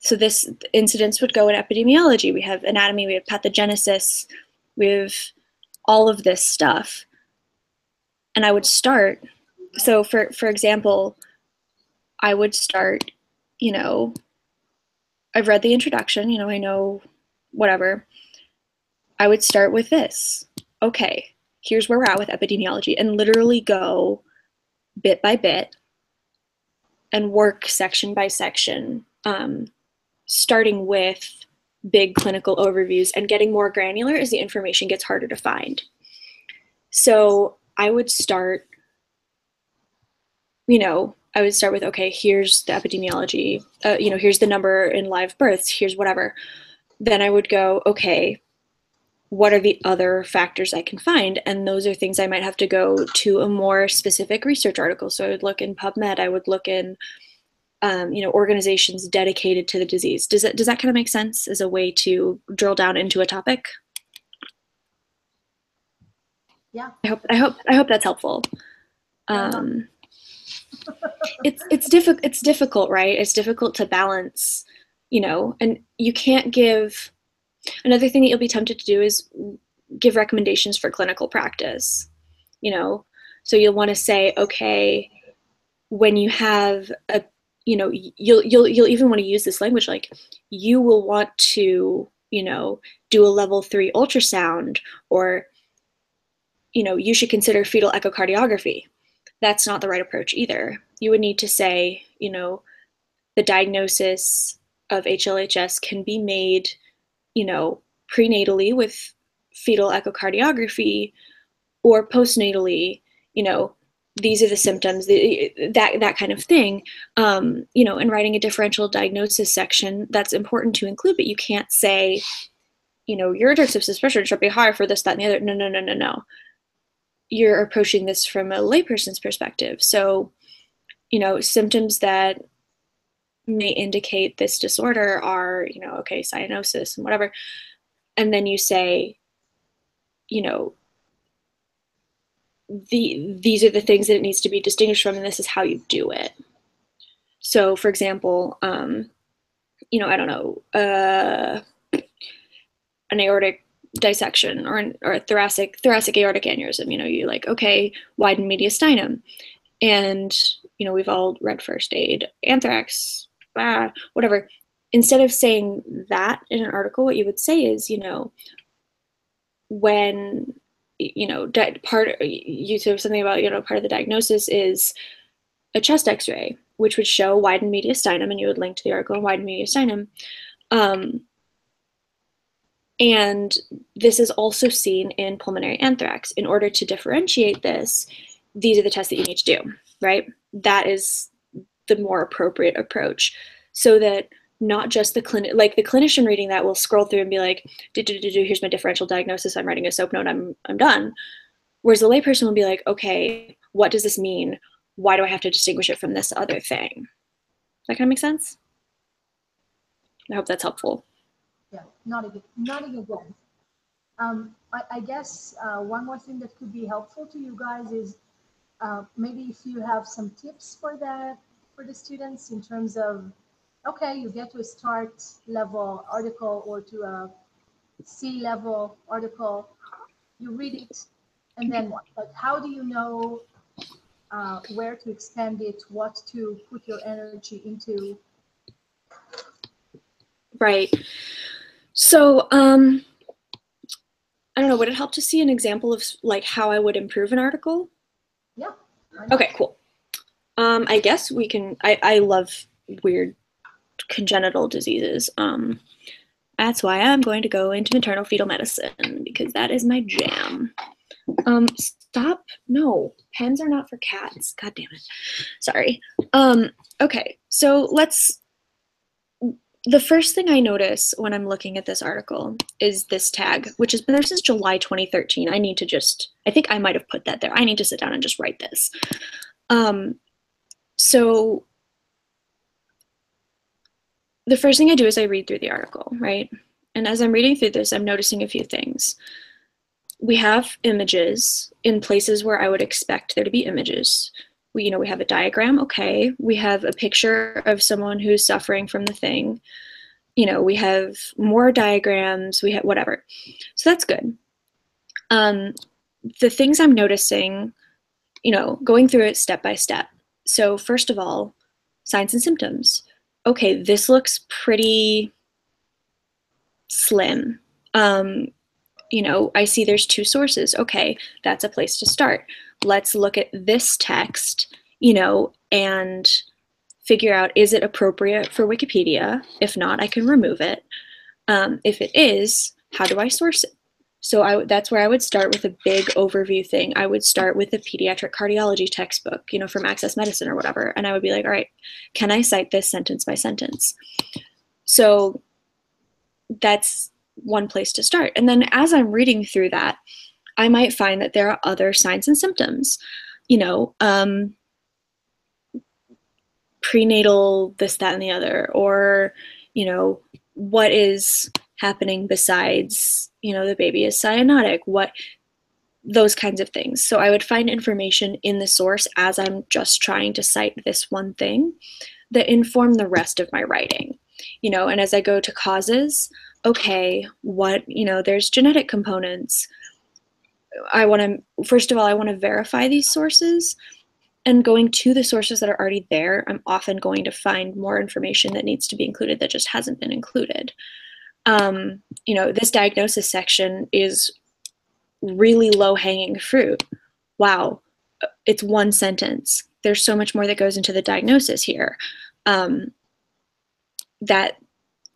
so this incidence would go in epidemiology. We have anatomy, we have pathogenesis, we have all of this stuff. And I would start, so for example, I would start, I've read the introduction, I know whatever. I would start with this. Okay, here's where we're at with epidemiology, and literally go bit by bit and work section by section, starting with big clinical overviews and getting more granular as the information gets harder to find. So I would start, with, okay, here's the epidemiology, here's the number in live births, here's whatever. Then I would go, okay, what are the other factors I can find? And those are things I might have to go to a more specific research article. So I would look in PubMed, I would look in, organizations dedicated to the disease. Does that kind of make sense as a way to drill down into a topic? Yeah. I hope that's helpful. It's difficult, right? It's difficult to balance, you know, and you can't give. Another thing that you'll be tempted to do is give recommendations for clinical practice, you know. So you'll want to say, okay, when you have a, you know, you'll even want to use this language, like you will want to, you know, do a level 3 ultrasound, or, you know, you should consider fetal echocardiography. That's not the right approach either. You would need to say, you know, the diagnosis of HLHS can be made, you know, prenatally with fetal echocardiography, or postnatally, you know, these are the symptoms, that kind of thing. You know, and writing a differential diagnosis section, that's important to include, but you can't say, you know, your index suspicion should be high for this, that, and the other. No. You're approaching this from a layperson's perspective. So, you know, symptoms that may indicate this disorder are, you know, okay, cyanosis and whatever. And then you say, you know, these are the things that it needs to be distinguished from, and this is how you do it. So, for example, you know, I don't know, an aortic dissection or a thoracic aortic aneurysm. You know, you're like, okay, widen mediastinum, and you know, we've all read first aid, anthrax, whatever. Instead of saying that in an article, what you would say is, you know, when, you know, you said something about, you know, part of the diagnosis is a chest x-ray, which would show widened mediastinum, and you would link to the article on widened mediastinum. And this is also seen in pulmonary anthrax. In order to differentiate this, these are the tests that you need to do, right? That is the more appropriate approach, so that not just the clinician reading that will scroll through and be like, here's my differential diagnosis, I'm writing a SOAP note, I'm done. Whereas the layperson will be like, okay, what does this mean? Why do I have to distinguish it from this other thing? That kind of make sense? I hope that's helpful. Yeah, nodding again. I guess one more thing that could be helpful to you guys is maybe if you have some tips for the students in terms of, okay, you get to a start level article or to a C level article, you read it, and then what? Like, how do you know where to expand it, what to put your energy into? Right. So, I don't know, would it help to see an example of like how I would improve an article? Yeah. Okay, cool. I guess we can, I love weird congenital diseases. That's why I'm going to go into maternal fetal medicine, because that is my jam. Stop, no, pens are not for cats. God damn it. Sorry. Okay, so the first thing I notice when I'm looking at this article is this tag, which has been there since July 2013. I think I might have put that there. I need to sit down and just write this. So the first thing I do is I read through the article, right? And as I'm reading through this, I'm noticing a few things. We have images in places where I would expect there to be images. We have a diagram, okay. We have a picture of someone who's suffering from the thing. We have more diagrams, we have whatever. So that's good. The things I'm noticing, going through it step by step. So first of all, signs and symptoms. Okay, this looks pretty slim. I see there's 2 sources. Okay, that's a place to start. Let's look at this text, and figure out, is it appropriate for Wikipedia? If not, I can remove it. If it is, how do I source it? So that's where I would start with a big overview thing. I would start with a pediatric cardiology textbook, from Access Medicine or whatever. And I would be like, all right, can I cite this sentence by sentence? So that's one place to start. And then as I'm reading through that, I might find that there are other signs and symptoms, prenatal, this, that, and the other, or, what is happening besides, the baby is cyanotic, those kinds of things. So I would find information in the source as I'm just trying to cite this one thing that inform the rest of my writing, you know, and as I go to causes, okay, what, you know, there's genetic components. First of all, I want to verify these sources, and going to the sources that are already there, I'm often going to find more information that needs to be included that just hasn't been included. You know, this diagnosis section is really low-hanging fruit. Wow, it's one sentence. There's so much more that goes into the diagnosis here. That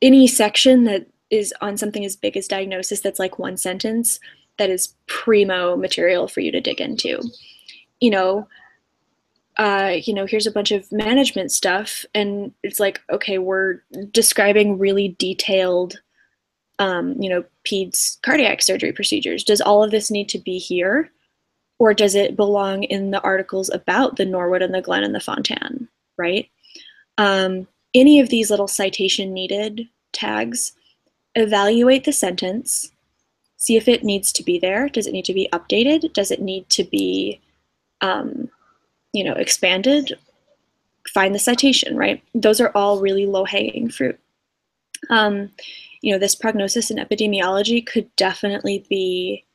any section that is on something as big as diagnosis that's like one sentence, that is primo material for you to dig into. You know, here's a bunch of management stuff, and it's like, okay, we're describing really detailed, peds cardiac surgery procedures. Does all of this need to be here? Or does it belong in the articles about the Norwood and the Glen and the Fontan, right? Any of these little citation needed tags, evaluate the sentence, see if it needs to be there. Does it need to be updated? Does it need to be, expanded? Find the citation, right? Those are all really low-hanging fruit. This prognosis in epidemiology could definitely be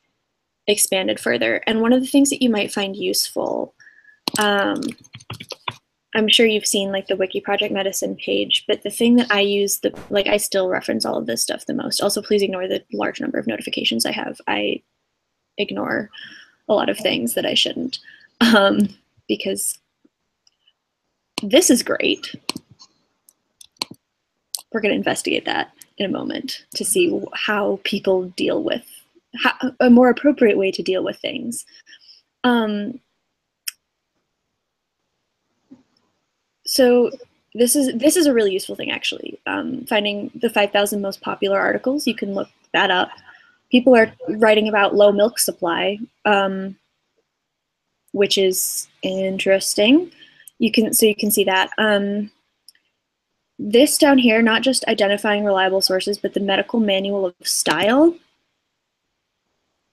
expanded further. And one of the things that you might find useful, I'm sure you've seen like the Wiki Project Medicine page, but the thing that I use, I still reference all of this stuff the most. Also, please ignore the large number of notifications I have. I ignore a lot of things that I shouldn't, because this is great. We're going to investigate that in a moment to see how people deal with, a more appropriate way to deal with things. So this is a really useful thing, actually. Finding the 5,000 most popular articles, you can look that up. People are writing about low milk supply, which is interesting. You can see that. This down here, not just identifying reliable sources, but the medical manual of style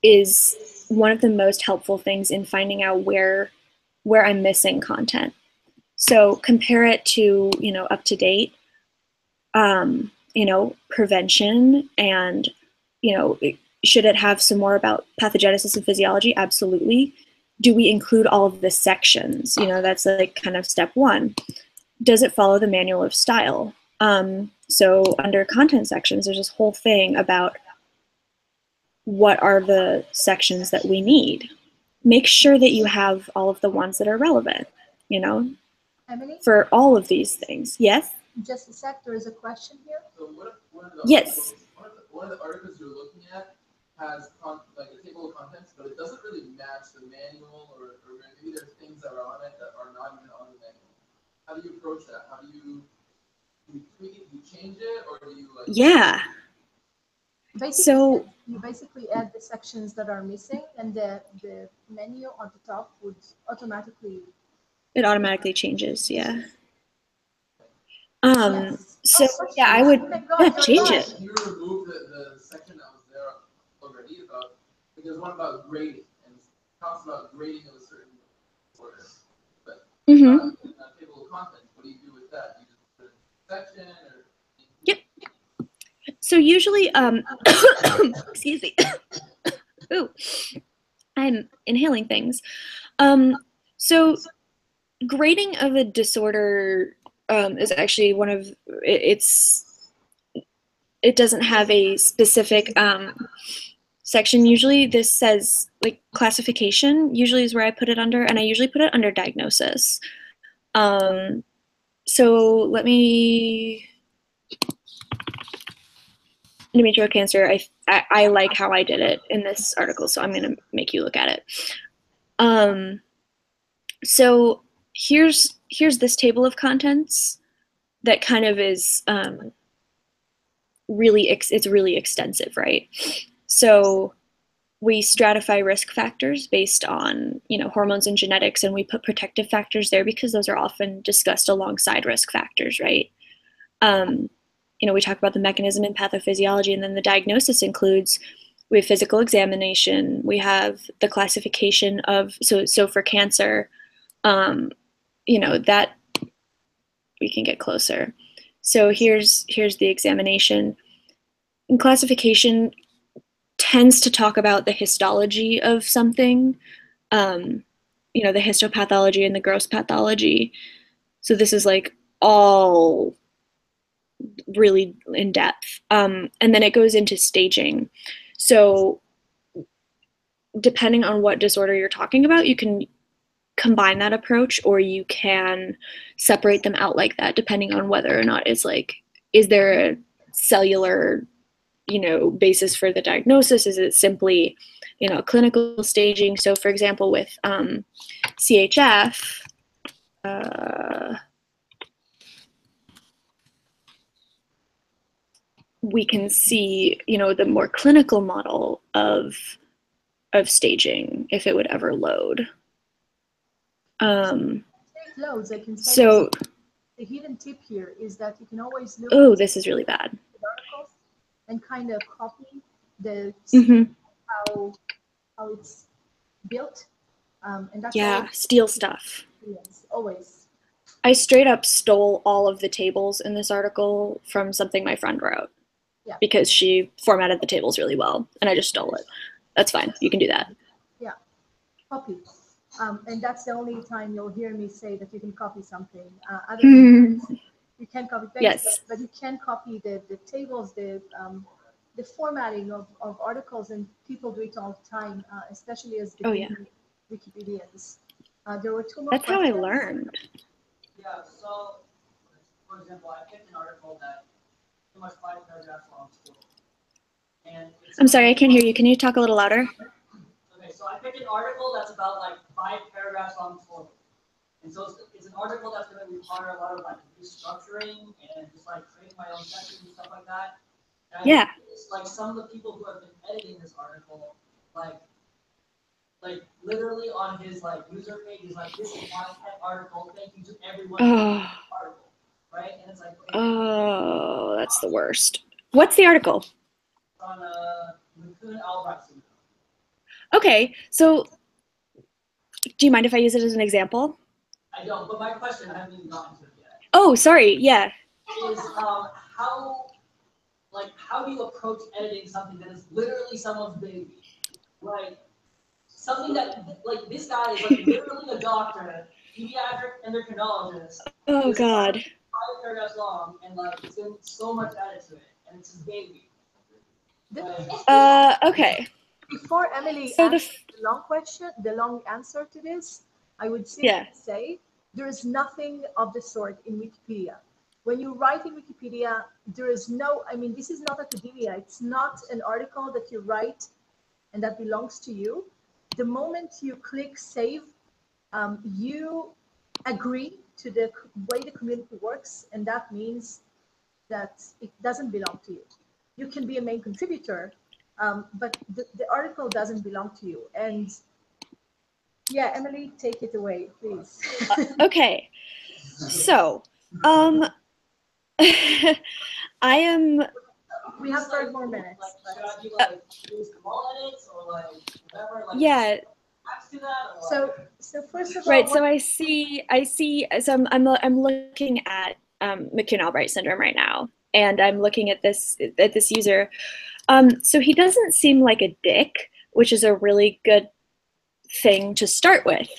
is one of the most helpful things in finding out where I'm missing content. So compare it to, up to date, prevention, and, should it have some more about pathogenesis and physiology? Absolutely. Do we include all of the sections? That's like kind of step one. Does it follow the manual of style? So under content sections, there's this whole thing about what are the sections that we need. Make sure that you have all of the ones that are relevant, Emily? for all of these things. Yes? Just a sec, there is a question here. So one of the Yes. one of the articles you're looking at has like a table of contents, but it doesn't really match the manual, or maybe there's things that are on it that are not even on the manual. How do you approach that? How do you tweak it? Do you change it, or do you like? Yeah. Basically, you basically add the sections that are missing, and the menu on the top would automatically. It automatically changes, yeah. Yes. So yeah, I would change it. You remove the section that was there already about, there's one about grading, and it talks about grading of a certain order. But in a table of contents, what do you do with that? You just put a section, or? Yep. So usually, excuse me. Ooh, I'm inhaling things. So grading of a disorder is actually one of, it doesn't have a specific section. Usually this says like classification usually is where I put it under, and I usually put it under diagnosis. So endometrial cancer, I like how I did it in this article, so I'm going to make you look at it. So here's this table of contents that kind of is it's really extensive, right? So we stratify risk factors based on hormones and genetics, and we put protective factors there because those are often discussed alongside risk factors, right? We talk about the mechanism and pathophysiology, and then the diagnosis includes we have physical examination, we have the classification of, so for cancer, you know, that we can get closer. So here's the examination. And classification tends to talk about the histology of something, you know, the histopathology and the gross pathology. So this is like all really in depth. And then it goes into staging. So depending on what disorder you're talking about, you can combine that approach, or you can separate them out like that, depending on whether or not it's like, is there a cellular, you know, basis for the diagnosis? Is it simply, you know, clinical staging? So for example, with CHF, we can see, you know, the more clinical model of staging, if it would ever load. It loads, I can say. So the hidden tip here is that you can always look oh, this is really bad. at articles and kind of copy the how it's built, and that's Yeah, steal stuff. always. I straight up stole all of the tables in this article from something my friend wrote. Yeah. Because she formatted the tables really well, and I just stole it. That's fine. You can do that. Yeah, copy. And that's the only time you'll hear me say that you can copy something. Other than that, you can copy paste, Yes. but you can copy the tables, the formatting of articles, and people do it all the time, especially as the Wikipedians. There were two more That's questions. how I learned. Yeah, so, for example, I picked an article that pretty much 5 paragraphs long. And I'm sorry, I can't hear you. Can you talk a little louder? Okay, so I picked an article that's about like 5 paragraphs long total. And so it's an article that's going to require a lot of like restructuring and just like creating my own sections and stuff like that. And Yeah. it's like some of the people who have been editing this article, like literally on his like user page, he's like, this is my pet article. Thank you to everyone who edited this article, right? And it's like, oh, that's the worst. What's the article? On Albright syndrome. Okay, so do you mind if I use it as an example? I don't, but my question, I haven't even gotten to it yet. Oh, sorry, yeah. Is how do you approach editing something that is literally someone's baby? Like something that like this guy is like literally a doctor, pediatric endocrinologist. Oh God. 5 paragraphs long, and like it's been so much added to it, and it's his baby. Okay. Before Emily So answers the long answer to this, I would simply say there is nothing of the sort in Wikipedia. When you write in Wikipedia, there is no, I mean, this is not academia. It's not an article that you write and that belongs to you. The moment you click save, you agree to the way the community works, and that means that it doesn't belong to you. You can be a main contributor, but the article doesn't belong to you. And yeah, Emily, take it away, please. Okay, so I am. We have 5 more minutes. Should I do like use small edits or like whatever? Like, Yeah. To that, so first of all, right. So I see. So I'm looking at McCune-Albright syndrome right now, and I'm looking at this user. So he doesn't seem like a dick, which is a really good thing to start with.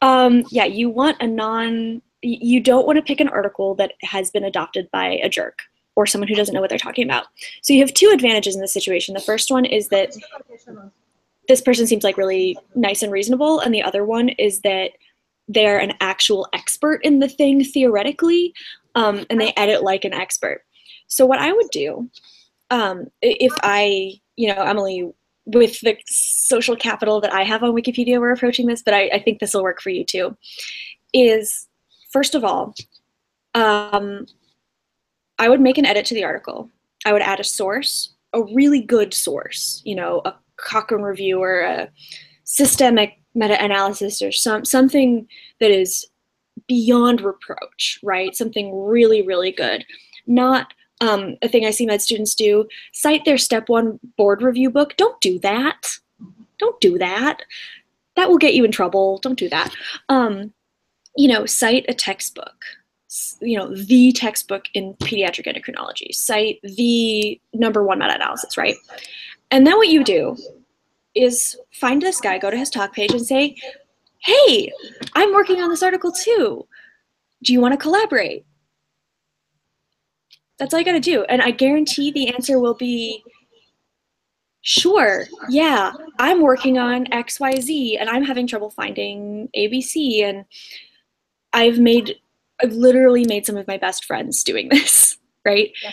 Yeah, you don't want to pick an article that has been adopted by a jerk or someone who doesn't know what they're talking about. So you have 2 advantages in this situation. The first one is that this person seems like really nice and reasonable, and the other one is that they're an actual expert in the thing theoretically, and they edit like an expert. So what I would do, if I, Emily, with the social capital that I have on Wikipedia, we're approaching this, but I think this will work for you too, is first of all, I would make an edit to the article. I would add a source, a really good source, a Cochrane review or a systemic meta-analysis or something that is beyond reproach, right? Something really, really good. Not a thing I see med students do, cite their step 1 board review book. Don't do that. Don't do that. That will get you in trouble. Don't do that. You know, cite a textbook, you know, the textbook in pediatric endocrinology, cite the #1 meta-analysis, right? And then what you do is find this guy, go to his talk page and say, hey, I'm working on this article too. Do you want to collaborate? That's all you got to do. And I guarantee the answer will be, sure, yeah, I'm working on XYZ and I'm having trouble finding ABC. And I've literally made some of my best friends doing this, right? Yeah.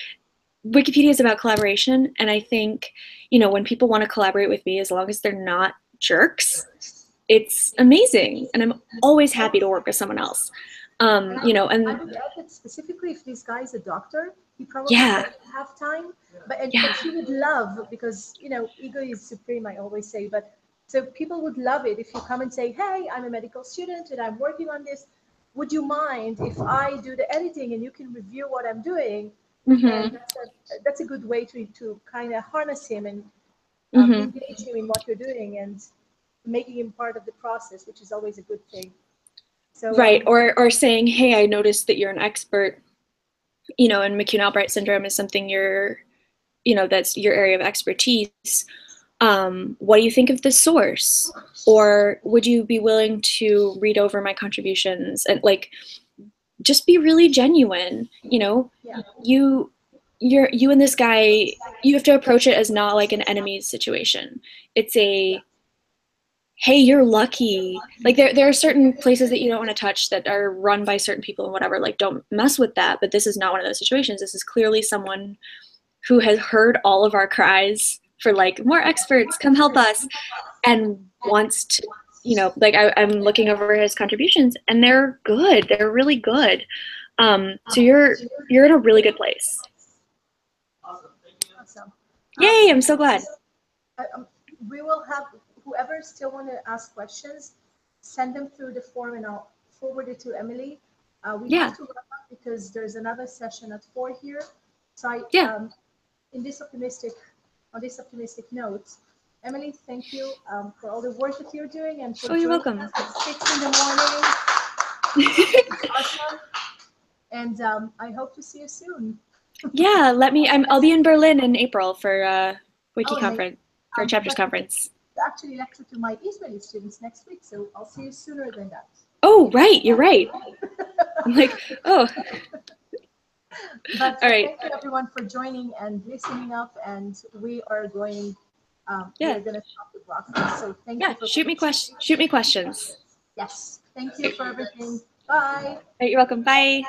Wikipedia is about collaboration. And I think, you know, when people want to collaborate with me, as long as they're not jerks, it's amazing. And I'm always happy to work with someone else. You know, and I would add that specifically if this guy is a doctor, he probably doesn't have time, but he would love, because, you know, ego is supreme, I always say, but so people would love it if you come and say, hey, I'm a medical student and I'm working on this. Would you mind if I do the editing and you can review what I'm doing? And that's a good way to kind of harness him and engage him in what you're doing and making him part of the process, which is always a good thing. So, right, or saying, hey, I noticed that you're an expert, you know, and McCune-Albright syndrome is something that's your area of expertise. What do you think of the source? Or would you be willing to read over my contributions? And like, just be really genuine, you know? Yeah. You and this guy, you have to approach it as not like an enemies situation. It's a, hey, you're lucky. Like there are certain places that you don't want to touch that are run by certain people and whatever, like don't mess with that. But this is not one of those situations. This is clearly someone who has heard all of our cries for like more experts, come help us, and wants to, you know, like I'm looking over his contributions and they're good. They're really good. So you're in a really good place. Awesome. Yay, I'm so glad. We will have whoever still want to ask questions, send them through the form and I'll forward it to Emily. We have to wrap up because there's another session at 4 here. So on this optimistic note, Emily, thank you for all the work that you're doing and for you're welcome. Us at 6 in the morning. Awesome. And I hope to see you soon. Yeah, I'll be in Berlin in April for Wiki conference, for Chapters conference. Actually lecture to my Israeli students next week, so I'll see you sooner than that. Oh, right, you're right. I'm like, oh. But all right. Thank you everyone for joining and listening up, and we are going. We're going to stop the broadcast. So thank you. Shoot me questions. Yes, thank you for everything. Bye. All right, you're welcome. Bye.